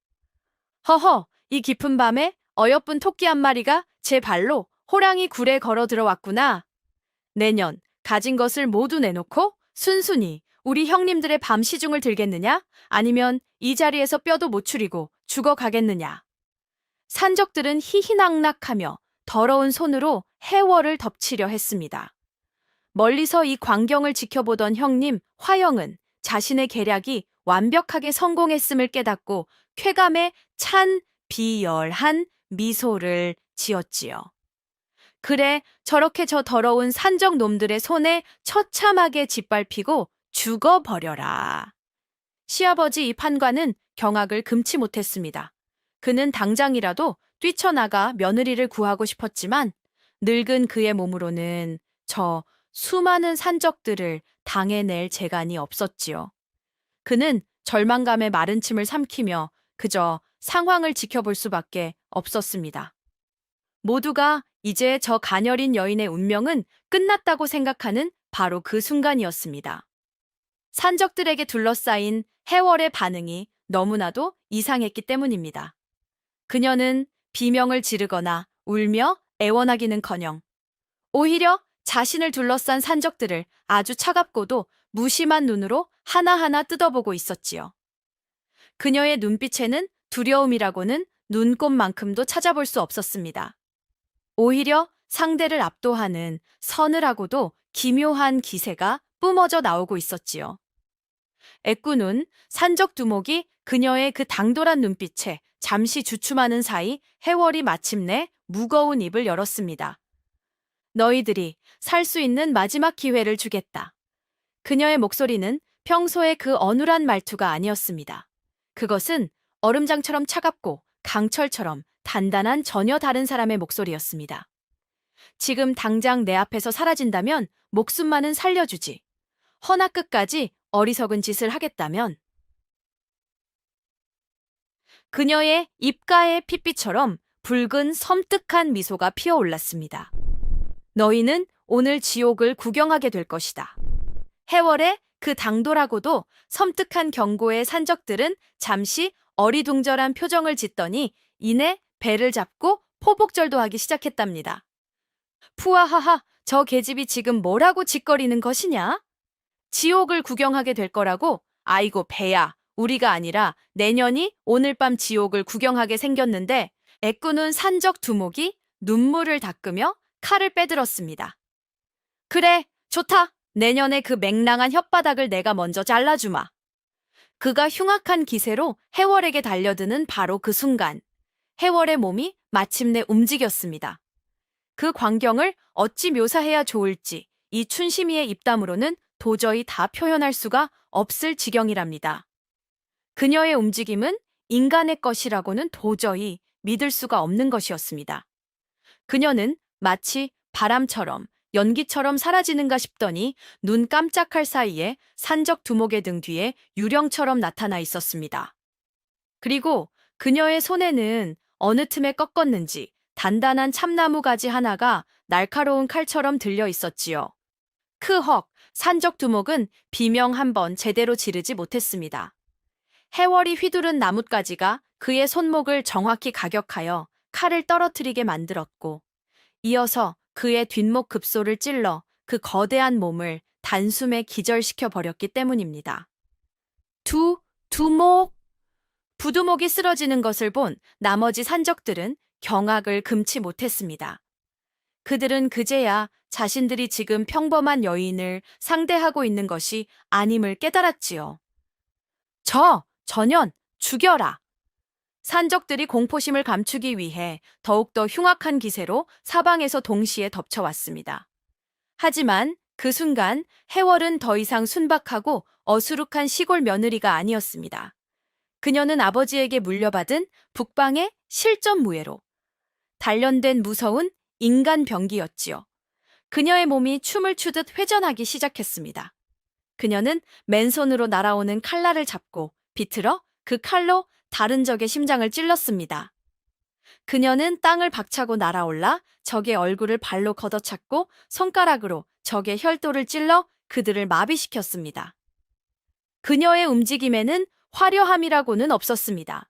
허허, 이 깊은 밤에 어여쁜 토끼 한 마리가 제 발로 호랑이 굴에 걸어 들어왔구나. 내년 가진 것을 모두 내놓고 순순히 우리 형님들의 밤 시중을 들겠느냐? 아니면 이 자리에서 뼈도 못 추리고 죽어가겠느냐? 산적들은 희희낙낙하며 더러운 손으로 해월을 덮치려 했습니다. 멀리서 이 광경을 지켜보던 형님 화영은 자신의 계략이 완벽하게 성공했음을 깨닫고 쾌감에 찬 비열한 미소를 지었지요. 그래, 저렇게 저 더러운 산적 놈들의 손에 처참하게 짓밟히고 죽어버려라. 시아버지 이 판관은 경악을 금치 못했습니다. 그는 당장이라도 뛰쳐나가 며느리를 구하고 싶었지만 늙은 그의 몸으로는 저 수많은 산적들을 당해낼 재간이 없었지요. 그는 절망감에 마른 침을 삼키며 그저 상황을 지켜볼 수밖에 없었습니다. 모두가 이제 저 가녀린 여인의 운명은 끝났다고 생각하는 바로 그 순간이었습니다. 산적들에게 둘러싸인 해월의 반응이 너무나도 이상했기 때문입니다. 그녀는 비명을 지르거나 울며 애원하기는커녕 오히려 자신을 둘러싼 산적들을 아주 차갑고도 무심한 눈으로 하나하나 뜯어보고 있었지요. 그녀의 눈빛에는 두려움이라고는 눈꼽만큼도 찾아볼 수 없었습니다. 오히려 상대를 압도하는 서늘하고도 기묘한 기세가 뿜어져 나오고 있었지요. 애꾸눈 산적 두목이 그녀의 그 당돌한 눈빛에 잠시 주춤하는 사이 해월이 마침내 무거운 입을 열었습니다. 너희들이 살 수 있는 마지막 기회를 주겠다. 그녀의 목소리는 평소의 그 어눌한 말투가 아니었습니다. 그것은 얼음장처럼 차갑고 강철처럼 단단한 전혀 다른 사람의 목소리였습니다. 지금 당장 내 앞에서 사라진다면 목숨만은 살려주지. 허나 끝까지 어리석은 짓을 하겠다면. 그녀의 입가의 핏빛처럼 붉은 섬뜩한 미소가 피어올랐습니다. 너희는 오늘 지옥을 구경하게 될 것이다. 해월의 그 당돌하고도 섬뜩한 경고의 산적들은 잠시 어리둥절한 표정을 짓더니 이내 배를 잡고 포복절도 하기 시작했답니다. 푸아하하, 저 계집이 지금 뭐라고 짓거리는 것이냐? 지옥을 구경하게 될 거라고? 아이고 배야, 우리가 아니라 내년이 오늘 밤 지옥을 구경하게 생겼는데 애꾸는 산적 두목이 눈물을 닦으며 칼을 빼들었습니다. 그래, 좋다. 내년에 그 맹랑한 혓바닥을 내가 먼저 잘라주마. 그가 흉악한 기세로 해월에게 달려드는 바로 그 순간 해월의 몸이 마침내 움직였습니다. 그 광경을 어찌 묘사해야 좋을지 이 춘심이의 입담으로는 도저히 다 표현할 수가 없을 지경이랍니다. 그녀의 움직임은 인간의 것이라고는 도저히 믿을 수가 없는 것이었습니다. 그녀는 마치 바람처럼 연기처럼 사라지는가 싶더니 눈 깜짝할 사이에 산적 두목의 등 뒤에 유령처럼 나타나 있었습니다. 그리고 그녀의 손에는 어느 틈에 꺾었는지 단단한 참나무 가지 하나가 날카로운 칼처럼 들려 있었지요. 크헉, 산적 두목은 비명 한 번 제대로 지르지 못했습니다. 해월이 휘두른 나뭇가지가 그의 손목을 정확히 가격하여 칼을 떨어뜨리게 만들었고, 이어서 그의 뒷목 급소를 찔러 그 거대한 몸을 단숨에 기절시켜 버렸기 때문입니다. 두목! 부두목이 쓰러지는 것을 본 나머지 산적들은 경악을 금치 못했습니다. 그들은 그제야 자신들이 지금 평범한 여인을 상대하고 있는 것이 아님을 깨달았지요. 전연, 죽여라! 산적들이 공포심을 감추기 위해 더욱더 흉악한 기세로 사방에서 동시에 덮쳐왔습니다. 하지만 그 순간 해월은 더 이상 순박하고 어수룩한 시골 며느리가 아니었습니다. 그녀는 아버지에게 물려받은 북방의 실전무예로 단련된 무서운 인간 병기였지요. 그녀의 몸이 춤을 추듯 회전하기 시작했습니다. 그녀는 맨손으로 날아오는 칼날을 잡고 비틀어 그 칼로 다른 적의 심장을 찔렀습니다. 그녀는 땅을 박차고 날아올라 적의 얼굴을 발로 걷어찼고 손가락으로 적의 혈도를 찔러 그들을 마비시켰습니다. 그녀의 움직임에는 화려함이라고는 없었습니다.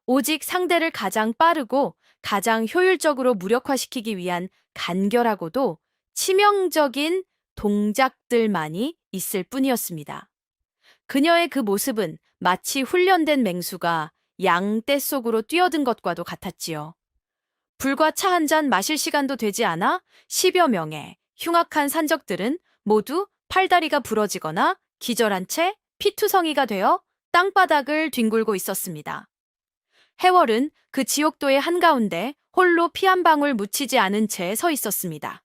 오직 상대를 가장 빠르고 가장 효율적으로 무력화시키기 위한 간결하고도 치명적인 동작들만이 있을 뿐이었습니다. 그녀의 그 모습은 마치 훈련된 맹수가 양 떼속으로 뛰어든 것과도 같았지요. 불과 차 한 잔 마실 시간도 되지 않아 10여 명의 흉악한 산적들은 모두 팔다리가 부러지거나 기절한 채 피투성이가 되어 땅바닥을 뒹굴고 있었습니다. 해월은 그 지옥도의 한가운데 홀로 피 한 방울 묻히지 않은 채 서 있었습니다.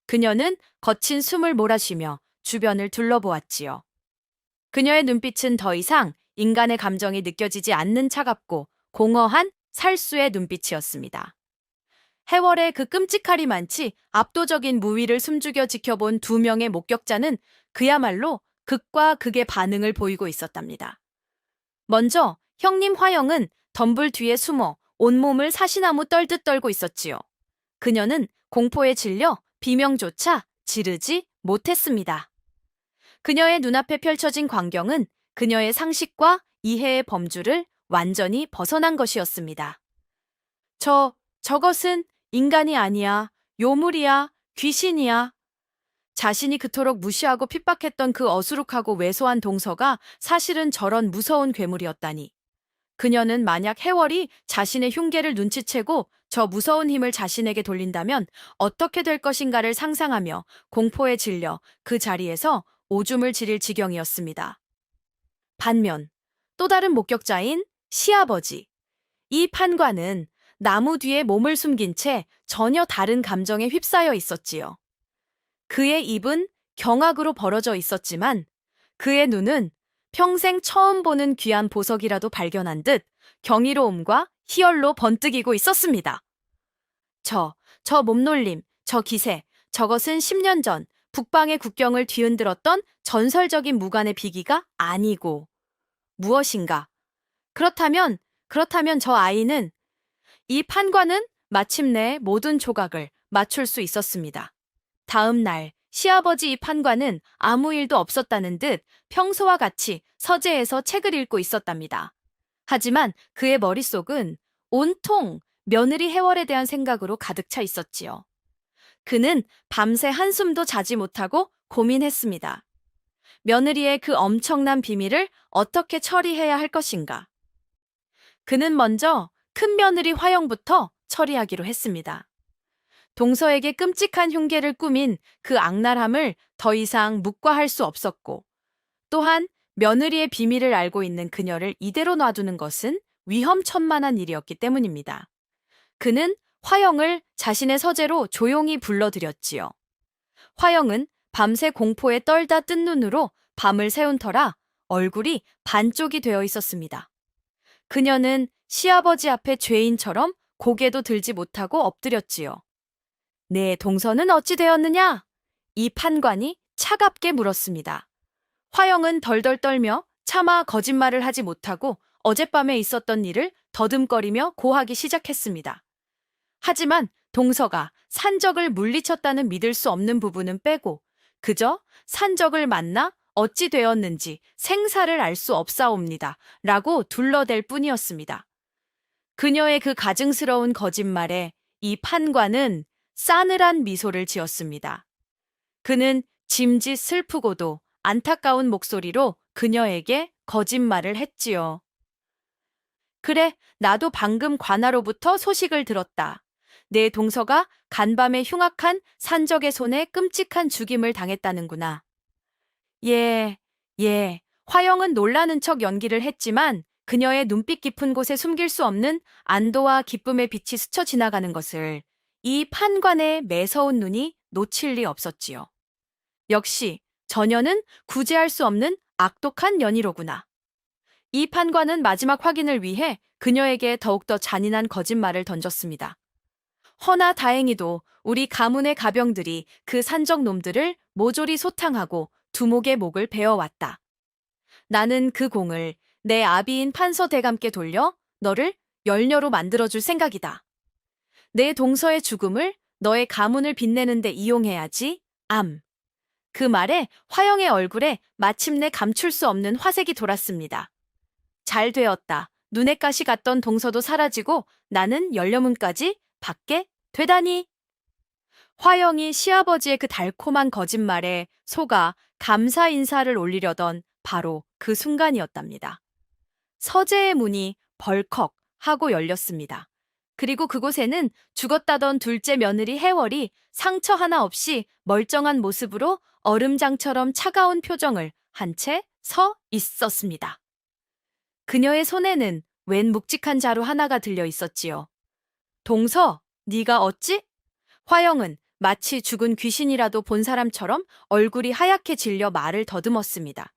그녀는 거친 숨을 몰아쉬며 주변을 둘러보았지요. 그녀의 눈빛은 더 이상 인간의 감정이 느껴지지 않는 차갑고 공허한 살수의 눈빛이었습니다. 해월의 그 끔찍하리만치 압도적인 무위를 숨죽여 지켜본 두 명의 목격자는 그야말로 극과 극의 반응을 보이고 있었답니다. 먼저 형님 화영은 덤불 뒤에 숨어 온몸을 사시나무 떨듯 떨고 있었지요. 그녀는 공포에 질려 비명조차 지르지 못했습니다. 그녀의 눈앞에 펼쳐진 광경은 그녀의 상식과 이해의 범주를 완전히 벗어난 것이었습니다. 저것은 인간이 아니야. 요물이야. 귀신이야. 자신이 그토록 무시하고 핍박했던 그 어수룩하고 왜소한 동서가 사실은 저런 무서운 괴물이었다니. 그녀는 만약 해월이 자신의 흉계를 눈치채고 저 무서운 힘을 자신에게 돌린다면 어떻게 될 것인가를 상상하며 공포에 질려 그 자리에서 오줌을 지릴 지경이었습니다. 반면 또 다른 목격자인 시아버지. 이 판관은 나무 뒤에 몸을 숨긴 채 전혀 다른 감정에 휩싸여 있었지요. 그의 입은 경악으로 벌어져 있었지만 그의 눈은 평생 처음 보는 귀한 보석이라도 발견한 듯 경이로움과 희열로 번뜩이고 있었습니다. 저 몸놀림, 저 기세, 저것은 10년 전 북방의 국경을 뒤흔들었던 전설적인 무관의 비기가 아니고 무엇인가? 그렇다면 저 아이는 이 판관은 마침내 모든 조각을 맞출 수 있었습니다. 다음 날 시아버지 이 판관은 아무 일도 없었다는 듯 평소와 같이 서재에서 책을 읽고 있었답니다. 하지만 그의 머릿속은 온통 며느리 해월에 대한 생각으로 가득 차 있었지요. 그는 밤새 한숨도 자지 못하고 고민했습니다. 며느리의 그 엄청난 비밀을 어떻게 처리해야 할 것인가. 그는 먼저 큰 며느리 화영부터 처리하기로 했습니다. 동서에게 끔찍한 흉계를 꾸민 그 악랄함을 더 이상 묵과할 수 없었고, 또한 며느리의 비밀을 알고 있는 그녀를 이대로 놔두는 것은 위험천만한 일이었기 때문입니다. 그는 화영을 자신의 서재로 조용히 불러들였지요. 화영은 밤새 공포에 떨다 뜬 눈으로 밤을 새운 터라 얼굴이 반쪽이 되어 있었습니다. 그녀는 시아버지 앞에 죄인처럼 고개도 들지 못하고 엎드렸지요. 네, 동서는 어찌 되었느냐? 이 판관이 차갑게 물었습니다. 화영은 덜덜 떨며 차마 거짓말을 하지 못하고 어젯밤에 있었던 일을 더듬거리며 고하기 시작했습니다. 하지만 동서가 산적을 물리쳤다는 믿을 수 없는 부분은 빼고 그저 산적을 만나 어찌 되었는지 생사를 알 수 없사옵니다. 라고 둘러댈 뿐이었습니다. 그녀의 그 가증스러운 거짓말에 이 판관은 싸늘한 미소를 지었습니다. 그는 짐짓 슬프고도 안타까운 목소리로 그녀에게 거짓말을 했지요. 그래, 나도 방금 관아로부터 소식을 들었다. 내 동서가 간밤에 흉악한 산적의 손에 끔찍한 죽임을 당했다는구나. 예, 예. 화영은 놀라는 척 연기를 했지만 그녀의 눈빛 깊은 곳에 숨길 수 없는 안도와 기쁨의 빛이 스쳐 지나가는 것을 이 판관의 매서운 눈이 놓칠 리 없었지요. 역시 전혀는 구제할 수 없는 악독한 연희로구나. 이 판관은 마지막 확인을 위해 그녀에게 더욱더 잔인한 거짓말을 던졌습니다. 허나 다행히도 우리 가문의 가병들이 그 산적 놈들을 모조리 소탕하고 두목의 목을 베어왔다. 나는 그 공을 내 아비인 판서 대감께 돌려 너를 열녀로 만들어줄 생각이다. 내 동서의 죽음을 너의 가문을 빛내는 데 이용해야지. 그 말에 화영의 얼굴에 마침내 감출 수 없는 화색이 돌았습니다. 잘 되었다. 눈에 가시 갔던 동서도 사라지고 나는 열려문까지 받게 되다니. 화영이 시아버지의 그 달콤한 거짓말에 속아 감사 인사를 올리려던 바로 그 순간이었답니다. 서재의 문이 벌컥 하고 열렸습니다. 그리고 그곳에는 죽었다던 둘째 며느리 해월이 상처 하나 없이 멀쩡한 모습으로 얼음장처럼 차가운 표정을 한 채 서 있었습니다. 그녀의 손에는 웬 묵직한 자루 하나가 들려 있었지요. 동서, 네가 어찌? 화영은 마치 죽은 귀신이라도 본 사람처럼 얼굴이 하얗게 질려 말을 더듬었습니다.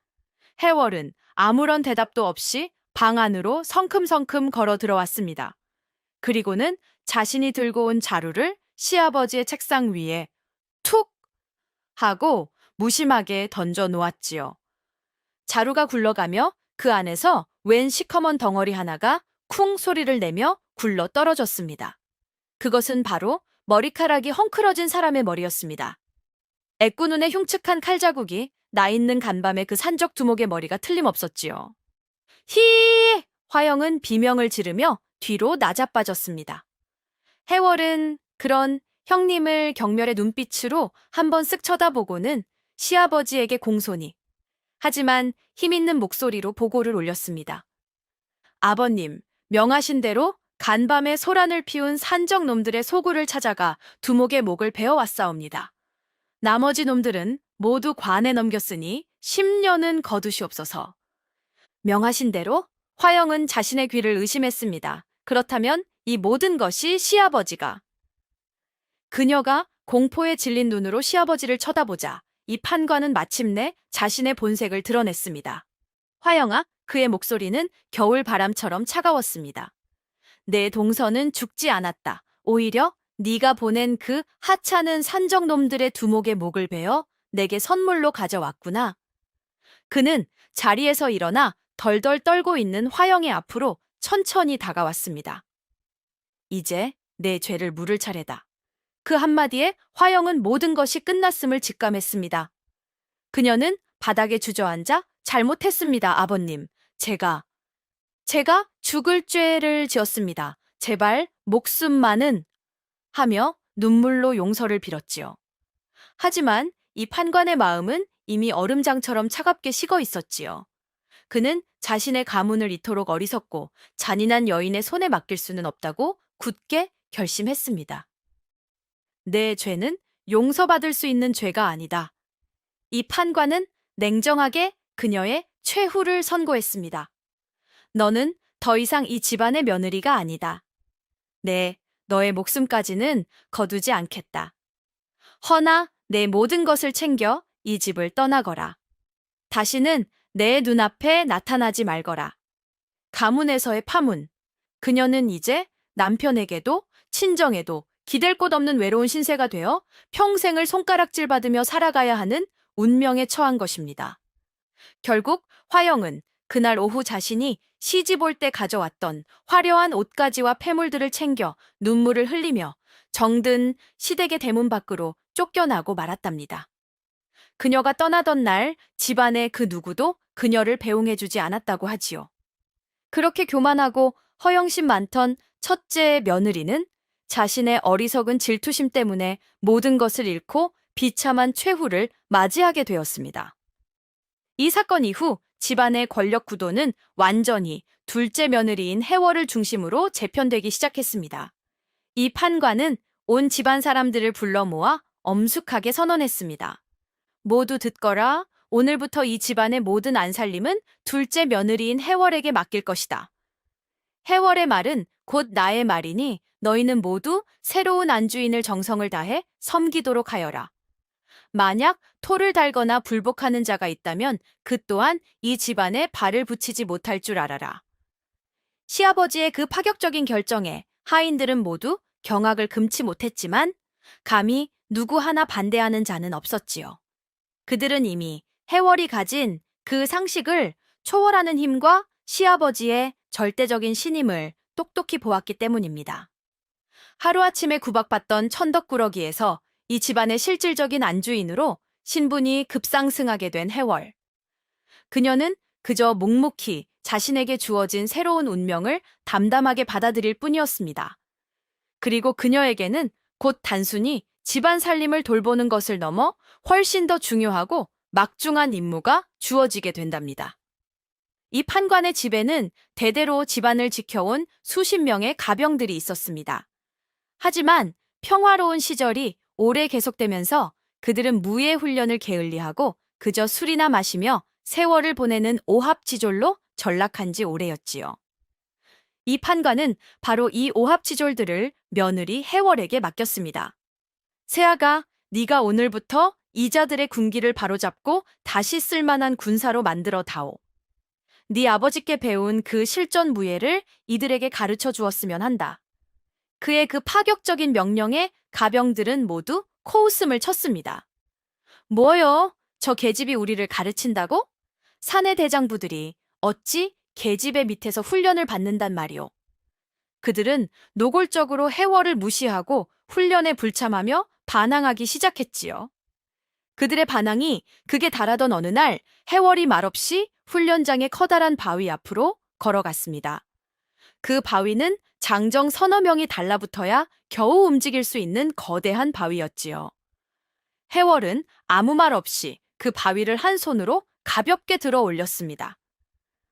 해월은 아무런 대답도 없이 방 안으로 성큼성큼 걸어 들어왔습니다. 그리고는 자신이 들고 온 자루를 시아버지의 책상 위에 툭 하고 무심하게 던져 놓았지요. 자루가 굴러가며 그 안에서 웬 시커먼 덩어리 하나가 쿵 소리를 내며 굴러 떨어졌습니다. 그것은 바로 머리카락이 헝클어진 사람의 머리였습니다. 애꾸눈의 흉측한 칼자국이 나 있는 간밤의 그 산적 두목의 머리가 틀림없었지요. 히! 화영은 비명을 지르며 뒤로 나자빠졌습니다. 해월은 그런 형님을 경멸의 눈빛으로 한번 쓱 쳐다보고는 시아버지에게 공손히 하지만 힘있는 목소리로 보고를 올렸습니다. 아버님, 명하신 대로 간밤에 소란을 피운 산적 놈들의 소굴을 찾아가 두목의 목을 베어왔사옵니다. 나머지 놈들은 모두 관에 넘겼으니 10년은 거두시옵소서. 명하신 대로 화영은 자신의 귀를 의심했습니다. 그렇다면 이 모든 것이 시아버지가. 그녀가 공포에 질린 눈으로 시아버지를 쳐다보자 이 판관은 마침내 자신의 본색을 드러냈습니다. 화영아, 그의 목소리는 겨울 바람처럼 차가웠습니다. 내 동서는 죽지 않았다. 오히려 네가 보낸 그 하찮은 산적놈들의 두목의 목을 베어 내게 선물로 가져왔구나. 그는 자리에서 일어나 덜덜 떨고 있는 화영의 앞으로 천천히 다가왔습니다. 이제 내 죄를 물을 차례다. 그 한마디에 화영은 모든 것이 끝났음을 직감했습니다. 그녀는 바닥에 주저앉아 잘못했습니다, 아버님. 제가 죽을 죄를 지었습니다. 제발 목숨만은 하며 눈물로 용서를 빌었지요. 하지만 이 판관의 마음은 이미 얼음장처럼 차갑게 식어 있었지요. 그는 자신의 가문을 이토록 어리석고 잔인한 여인의 손에 맡길 수는 없다고 굳게 결심했습니다. 내 죄는 용서받을 수 있는 죄가 아니다. 이 판관은 냉정하게 그녀의 최후를 선고했습니다. 너는 더 이상 이 집안의 며느리가 아니다. 네, 너의 목숨까지는 거두지 않겠다. 허나 내 모든 것을 챙겨 이 집을 떠나거라. 다시는 내 눈앞에 나타나지 말거라. 가문에서의 파문. 그녀는 이제 남편에게도 친정에도 기댈 곳 없는 외로운 신세가 되어 평생을 손가락질 받으며 살아가야 하는 운명에 처한 것입니다. 결국 화영은 그날 오후 자신이 시집 올 때 가져왔던 화려한 옷가지와 폐물들을 챙겨 눈물을 흘리며 정든 시댁의 대문 밖으로 쫓겨나고 말았답니다. 그녀가 떠나던 날 집안의 그 누구도 그녀를 배웅해주지 않았다고 하지요. 그렇게 교만하고 허영심 많던 첫째 며느리는 자신의 어리석은 질투심 때문에 모든 것을 잃고 비참한 최후를 맞이하게 되었습니다. 이 사건 이후 집안의 권력 구도는 완전히 둘째 며느리인 해월을 중심으로 재편되기 시작했습니다. 이 판관은 온 집안 사람들을 불러 모아 엄숙하게 선언했습니다. 모두 듣거라. 오늘부터 이 집안의 모든 안살림은 둘째 며느리인 해월에게 맡길 것이다. 해월의 말은 곧 나의 말이니 너희는 모두 새로운 안주인을 정성을 다해 섬기도록 하여라. 만약 토를 달거나 불복하는 자가 있다면 그 또한 이 집안에 발을 붙이지 못할 줄 알아라. 시아버지의 그 파격적인 결정에 하인들은 모두 경악을 금치 못했지만 감히 누구 하나 반대하는 자는 없었지요. 그들은 이미 해월이 가진 그 상식을 초월하는 힘과 시아버지의 절대적인 신임을 똑똑히 보았기 때문입니다. 하루아침에 구박받던 천덕꾸러기에서 이 집안의 실질적인 안주인으로 신분이 급상승하게 된 해월. 그녀는 그저 묵묵히 자신에게 주어진 새로운 운명을 담담하게 받아들일 뿐이었습니다. 그리고 그녀에게는 곧 단순히 집안 살림을 돌보는 것을 넘어 훨씬 더 중요하고 막중한 임무가 주어지게 된답니다. 이 판관의 집에는 대대로 집안을 지켜온 수십 명의 가병들이 있었습니다. 하지만 평화로운 시절이 오래 계속되면서 그들은 무예 훈련을 게을리하고 그저 술이나 마시며 세월을 보내는 오합지졸로 전락한 지 오래였지요. 이 판관은 바로 이 오합지졸들을 며느리 해월에게 맡겼습니다. 세아가 네가 오늘부터 이자들의 군기를 바로잡고 다시 쓸만한 군사로 만들어 다오. 네 아버지께 배운 그 실전 무예를 이들에게 가르쳐 주었으면 한다. 그의 그 파격적인 명령에 가병들은 모두 코웃음을 쳤습니다. 뭐요? 저 계집이 우리를 가르친다고? 사내 대장부들이 어찌 계집의 밑에서 훈련을 받는단 말이오. 그들은 노골적으로 해월을 무시하고 훈련에 불참하며 반항하기 시작했지요. 그들의 반항이 극에 달하던 어느 날 해월이 말없이 훈련장의 커다란 바위 앞으로 걸어갔습니다. 그 바위는 장정 서너 명이 달라붙어야 겨우 움직일 수 있는 거대한 바위였지요. 해월은 아무 말 없이 그 바위를 한 손으로 가볍게 들어 올렸습니다.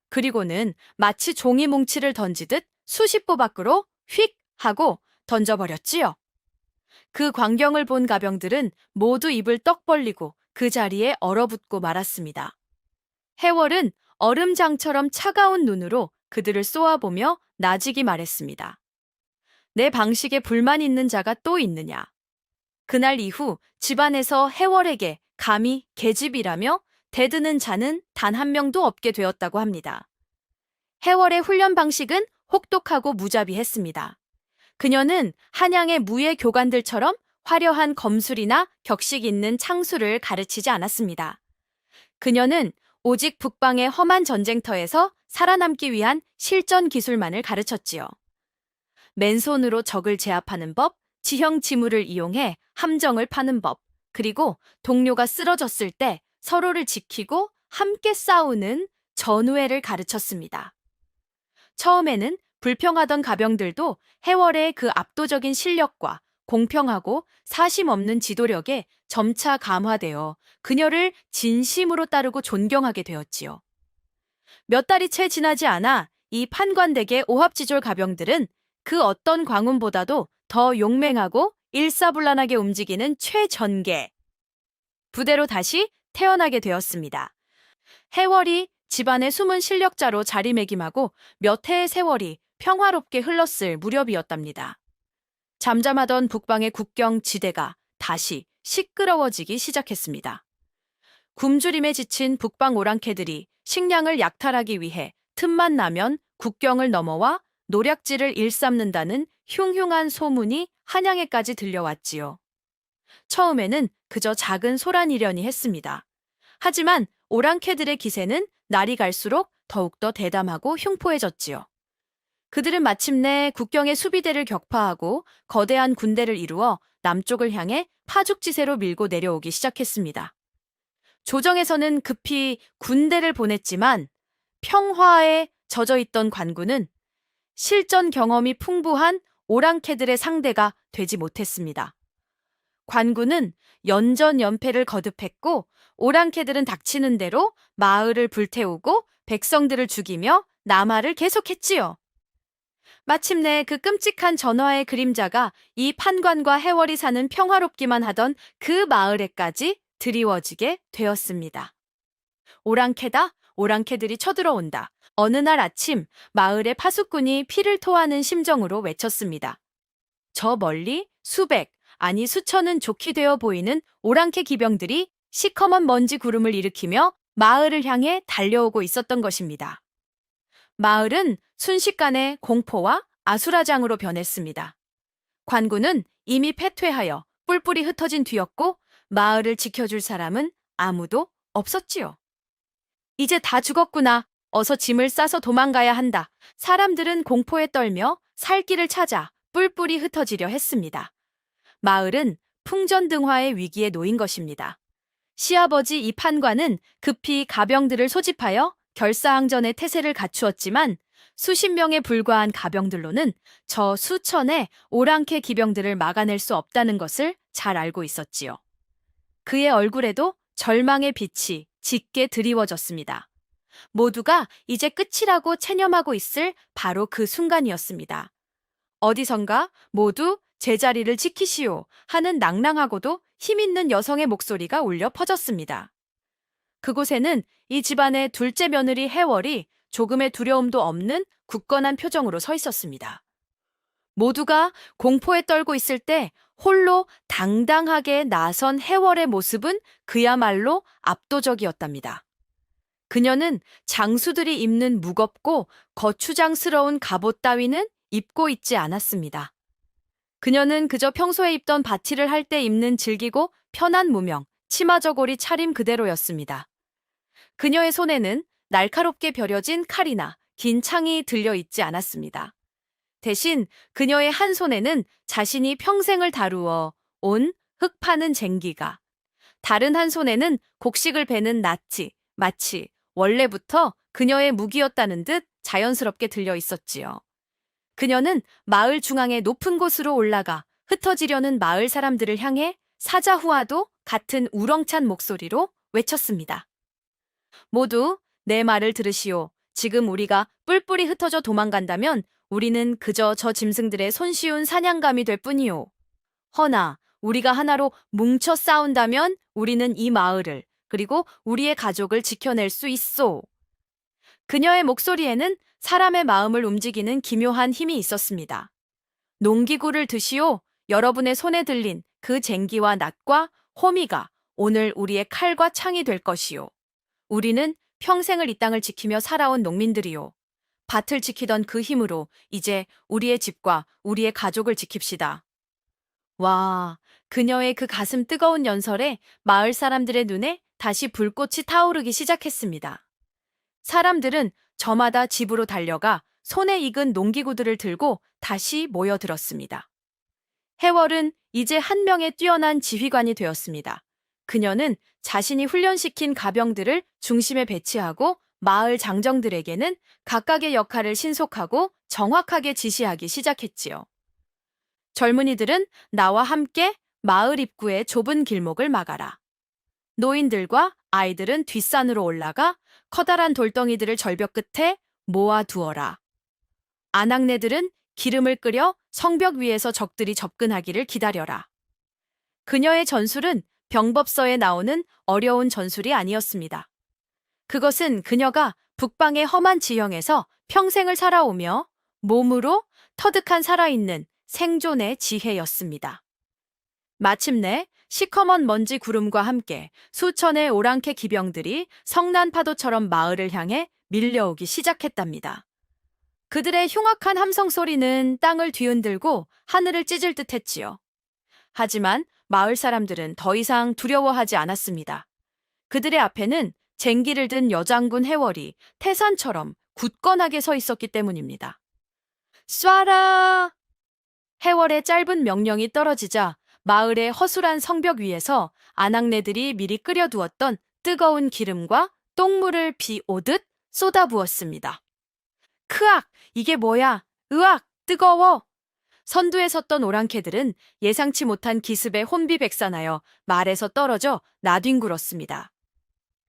그리고는 마치 종이 뭉치를 던지듯 수십 보 밖으로 휙 하고 던져버렸지요. 그 광경을 본 가병들은 모두 입을 떡 벌리고 그 자리에 얼어붙고 말았습니다. 해월은 얼음장처럼 차가운 눈으로 그들을 쏘아보며 나직이 말했습니다. 내 방식에 불만 있는 자가 또 있느냐? 그날 이후 집안에서 해월에게 감히 계집이라며 대드는 자는 단 한 명도 없게 되었다고 합니다. 해월의 훈련 방식은 혹독하고 무자비했습니다. 그녀는 한양의 무예 교관들처럼 화려한 검술이나 격식 있는 창술을 가르치지 않았습니다. 그녀는 오직 북방의 험한 전쟁터에서 살아남기 위한 실전 기술만을 가르쳤지요. 맨손으로 적을 제압하는 법, 지형 지물을 이용해 함정을 파는 법, 그리고 동료가 쓰러졌을 때 서로를 지키고 함께 싸우는 전우회를 가르쳤습니다. 처음에는 불평하던 가병들도 해월의 그 압도적인 실력과 공평하고 사심 없는 지도력에 점차 감화되어 그녀를 진심으로 따르고 존경하게 되었지요. 몇 달이 채 지나지 않아 이 판관댁의 오합지졸 가병들은 그 어떤 광운보다도 더 용맹하고 일사불란하게 움직이는 최전개 부대로 다시 태어나게 되었습니다. 해월이 집안의 숨은 실력자로 자리매김하고 몇 해의 세월이 평화롭게 흘렀을 무렵이었답니다. 잠잠하던 북방의 국경 지대가 다시 시끄러워지기 시작했습니다. 굶주림에 지친 북방 오랑캐들이 식량을 약탈하기 위해 틈만 나면 국경을 넘어와 노략질을 일삼는다는 흉흉한 소문이 한양에까지 들려왔지요. 처음에는 그저 작은 소란이려니 했습니다. 하지만 오랑캐들의 기세는 날이 갈수록 더욱더 대담하고 흉포해졌지요. 그들은 마침내 국경의 수비대를 격파하고 거대한 군대를 이루어 남쪽을 향해 파죽지세로 밀고 내려오기 시작했습니다. 조정에서는 급히 군대를 보냈지만 평화에 젖어 있던 관군은 실전 경험이 풍부한 오랑캐들의 상대가 되지 못했습니다. 관군은 연전연패를 거듭했고 오랑캐들은 닥치는 대로 마을을 불태우고 백성들을 죽이며 남하를 계속했지요. 마침내 그 끔찍한 전화의 그림자가 이 판관과 해월이 사는 평화롭기만 하던 그 마을에까지 드리워지게 되었습니다. 오랑캐다, 오랑캐들이 쳐들어온다. 어느 날 아침 마을의 파수꾼이 피를 토하는 심정으로 외쳤습니다. 저 멀리 수백, 아니 수천은 좋게 되어 보이는 오랑캐 기병들이 시커먼 먼지 구름을 일으키며 마을을 향해 달려오고 있었던 것입니다. 마을은 순식간에 공포와 아수라장으로 변했습니다. 관군은 이미 패퇴하여 뿔뿔이 흩어진 뒤였고 마을을 지켜줄 사람은 아무도 없었지요. 이제 다 죽었구나. 어서 짐을 싸서 도망가야 한다. 사람들은 공포에 떨며 살 길을 찾아 뿔뿔이 흩어지려 했습니다. 마을은 풍전등화의 위기에 놓인 것입니다. 시아버지 이 판관은 급히 가병들을 소집하여 결사항전의 태세를 갖추었지만 수십 명에 불과한 가병들로는 저 수천의 오랑캐 기병들을 막아낼 수 없다는 것을 잘 알고 있었지요. 그의 얼굴에도 절망의 빛이 짙게 드리워졌습니다. 모두가 이제 끝이라고 체념하고 있을 바로 그 순간이었습니다. 어디선가 모두 제자리를 지키시오 하는 낭랑하고도 힘있는 여성의 목소리가 울려 퍼졌습니다. 그곳에는 이 집안의 둘째 며느리 해월이 조금의 두려움도 없는 굳건한 표정으로 서 있었습니다. 모두가 공포에 떨고 있을 때 홀로 당당하게 나선 해월의 모습은 그야말로 압도적이었답니다. 그녀는 장수들이 입는 무겁고 거추장스러운 갑옷 따위는 입고 있지 않았습니다. 그녀는 그저 평소에 입던 바티를 할 때 입는 질기고 편한 무명, 치마저고리 차림 그대로였습니다. 그녀의 손에는 날카롭게 벼려진 칼이나 긴 창이 들려 있지 않았습니다. 대신 그녀의 한 손에는 자신이 평생을 다루어 온 흙 파는 쟁기가, 다른 한 손에는 곡식을 베는 낫지, 마치 원래부터 그녀의 무기였다는 듯 자연스럽게 들려 있었지요. 그녀는 마을 중앙의 높은 곳으로 올라가 흩어지려는 마을 사람들을 향해 사자후와도 같은 우렁찬 목소리로 외쳤습니다. 모두 내 말을 들으시오. 지금 우리가 뿔뿔이 흩어져 도망간다면 우리는 그저 저 짐승들의 손쉬운 사냥감이 될 뿐이오. 허나 우리가 하나로 뭉쳐 싸운다면 우리는 이 마을을 그리고 우리의 가족을 지켜낼 수 있소. 그녀의 목소리에는 사람의 마음을 움직이는 기묘한 힘이 있었습니다. 농기구를 드시오. 여러분의 손에 들린 그 쟁기와 낫과 호미가 오늘 우리의 칼과 창이 될 것이오. 우리는 평생을 이 땅을 지키며 살아온 농민들이오. 밭을 지키던 그 힘으로 이제 우리의 집과 우리의 가족을 지킵시다. 와, 그녀의 그 가슴 뜨거운 연설에 마을 사람들의 눈에 다시 불꽃이 타오르기 시작했습니다. 사람들은 저마다 집으로 달려가 손에 익은 농기구들을 들고 다시 모여들었습니다. 해월은 이제 한 명의 뛰어난 지휘관이 되었습니다. 그녀는 자신이 훈련시킨 가병들을 중심에 배치하고 마을 장정들에게는 각각의 역할을 신속하고 정확하게 지시하기 시작했지요. 젊은이들은 나와 함께 마을 입구의 좁은 길목을 막아라. 노인들과 아이들은 뒷산으로 올라가 커다란 돌덩이들을 절벽 끝에 모아두어라. 아낙네들은 기름을 끓여 성벽 위에서 적들이 접근하기를 기다려라. 그녀의 전술은 병법서에 나오는 어려운 전술이 아니었습니다. 그것은 그녀가 북방의 험한 지형에서 평생을 살아오며 몸으로 터득한 살아있는 생존의 지혜였습니다. 마침내 시커먼 먼지 구름과 함께 수천의 오랑캐 기병들이 성난 파도처럼 마을을 향해 밀려오기 시작했답니다. 그들의 흉악한 함성 소리는 땅을 뒤흔들고 하늘을 찢을 듯 했지요. 하지만 마을 사람들은 더 이상 두려워하지 않았습니다. 그들의 앞에는 쟁기를 든 여장군 해월이 태산처럼 굳건하게 서 있었기 때문입니다. 쏴라! 해월의 짧은 명령이 떨어지자 마을의 허술한 성벽 위에서 아낙네들이 미리 끓여두었던 뜨거운 기름과 똥물을 비 오듯 쏟아부었습니다. 크악! 이게 뭐야? 으악! 뜨거워! 선두에 섰던 오랑캐들은 예상치 못한 기습에 혼비백산하여 말에서 떨어져 나뒹굴었습니다.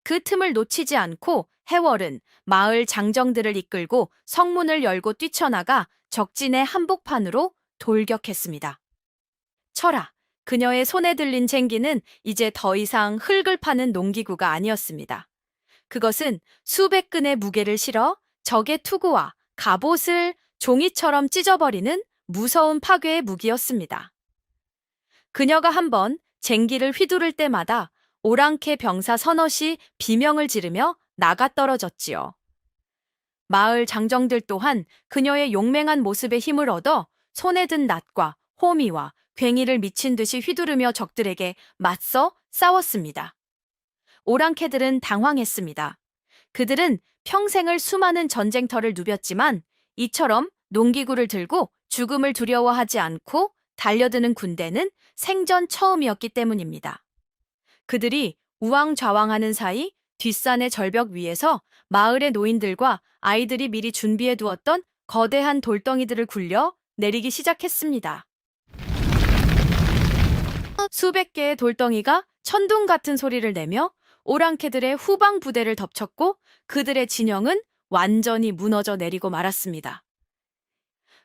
그 틈을 놓치지 않고 해월은 마을 장정들을 이끌고 성문을 열고 뛰쳐나가 적진의 한복판으로 돌격했습니다. 철아, 그녀의 손에 들린 쟁기는 이제 더 이상 흙을 파는 농기구가 아니었습니다. 그것은 수백 근의 무게를 실어 적의 투구와 갑옷을 종이처럼 찢어버리는 무서운 파괴의 무기였습니다. 그녀가 한번 쟁기를 휘두를 때마다 오랑캐 병사 서넛이 비명을 지르며 나가떨어졌지요. 마을 장정들 또한 그녀의 용맹한 모습에 힘을 얻어 손에 든 낫과 호미와 괭이를 미친 듯이 휘두르며 적들에게 맞서 싸웠습니다. 오랑캐들은 당황했습니다. 그들은 평생을 수많은 전쟁터를 누볐지만 이처럼 농기구를 들고 죽음을 두려워하지 않고 달려드는 군대는 생전 처음이었기 때문입니다. 그들이 우왕좌왕하는 사이 뒷산의 절벽 위에서 마을의 노인들과 아이들이 미리 준비해 두었던 거대한 돌덩이들을 굴려 내리기 시작했습니다. 수백 개의 돌덩이가 천둥 같은 소리를 내며 오랑캐들의 후방 부대를 덮쳤고 그들의 진영은 완전히 무너져 내리고 말았습니다.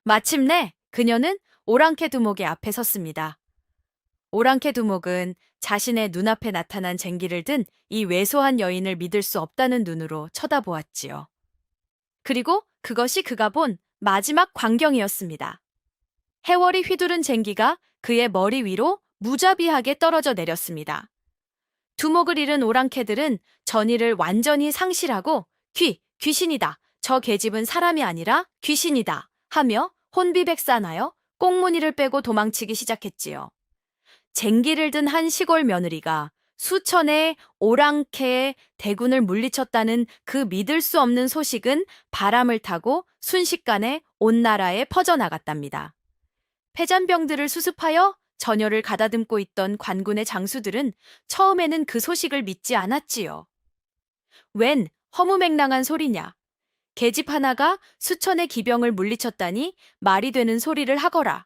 마침내 그녀는 오랑캐 두목의 앞에 섰습니다. 오랑캐 두목은 자신의 눈앞에 나타난 쟁기를 든 이 왜소한 여인을 믿을 수 없다는 눈으로 쳐다보았지요. 그리고 그것이 그가 본 마지막 광경이었습니다. 해월이 휘두른 쟁기가 그의 머리 위로 무자비하게 떨어져 내렸습니다. 두목을 잃은 오랑캐들은 전의를 완전히 상실하고 귀신이다. 저 계집은 사람이 아니라 귀신이다. 하며 혼비백산하여 꽁무니를 빼고 도망치기 시작했지요. 쟁기를 든 한 시골 며느리가 수천의 오랑캐의 대군을 물리쳤다는 그 믿을 수 없는 소식은 바람을 타고 순식간에 온 나라에 퍼져나갔답니다. 패잔병들을 수습하여 전열을 가다듬고 있던 관군의 장수들은 처음에는 그 소식을 믿지 않았지요. 웬 허무맹랑한 소리냐. 계집 하나가 수천의 기병을 물리쳤다니 말이 되는 소리를 하거라.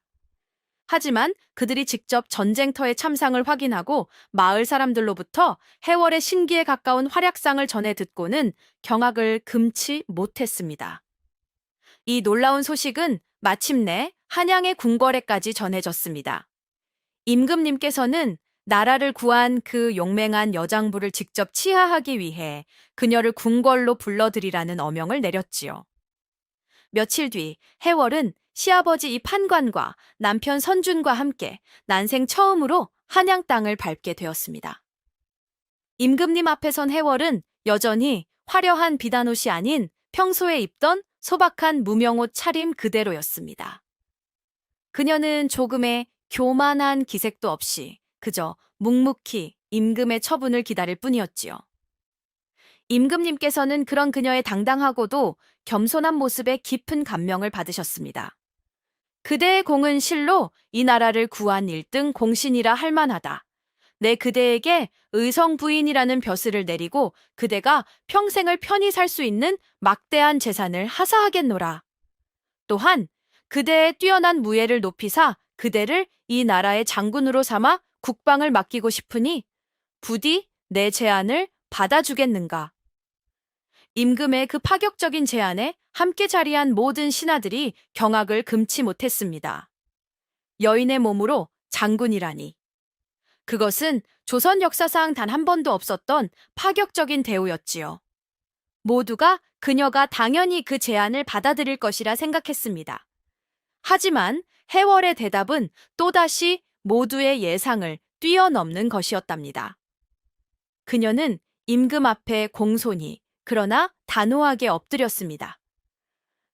하지만 그들이 직접 전쟁터의 참상을 확인하고 마을 사람들로부터 해월의 신기에 가까운 활약상을 전해 듣고는 경악을 금치 못했습니다. 이 놀라운 소식은 마침내 한양의 궁궐에까지 전해졌습니다. 임금님께서는 나라를 구한 그 용맹한 여장부를 직접 치하하기 위해 그녀를 궁궐로 불러들이라는 어명을 내렸지요. 며칠 뒤 해월은 시아버지 이 판관과 남편 선준과 함께 난생 처음으로 한양 땅을 밟게 되었습니다. 임금님 앞에 선 해월은 여전히 화려한 비단옷이 아닌 평소에 입던 소박한 무명옷 차림 그대로였습니다. 그녀는 조금의 교만한 기색도 없이 그저 묵묵히 임금의 처분을 기다릴 뿐이었지요. 임금님께서는 그런 그녀의 당당하고도 겸손한 모습에 깊은 감명을 받으셨습니다. 그대의 공은 실로 이 나라를 구한 1등 공신이라 할 만하다. 내 그대에게 의성 부인이라는 벼슬을 내리고 그대가 평생을 편히 살 수 있는 막대한 재산을 하사하겠노라. 또한 그대의 뛰어난 무예를 높이사 그대를 이 나라의 장군으로 삼아 국방을 맡기고 싶으니 부디 내 제안을 받아주겠는가. 임금의 그 파격적인 제안에 함께 자리한 모든 신하들이 경악을 금치 못했습니다. 여인의 몸으로 장군이라니. 그것은 조선 역사상 단 한 번도 없었던 파격적인 대우였지요. 모두가 그녀가 당연히 그 제안을 받아들일 것이라 생각했습니다. 하지만 해월의 대답은 또다시 모두의 예상을 뛰어넘는 것이었답니다. 그녀는 임금 앞에 공손히 그러나 단호하게 엎드렸습니다.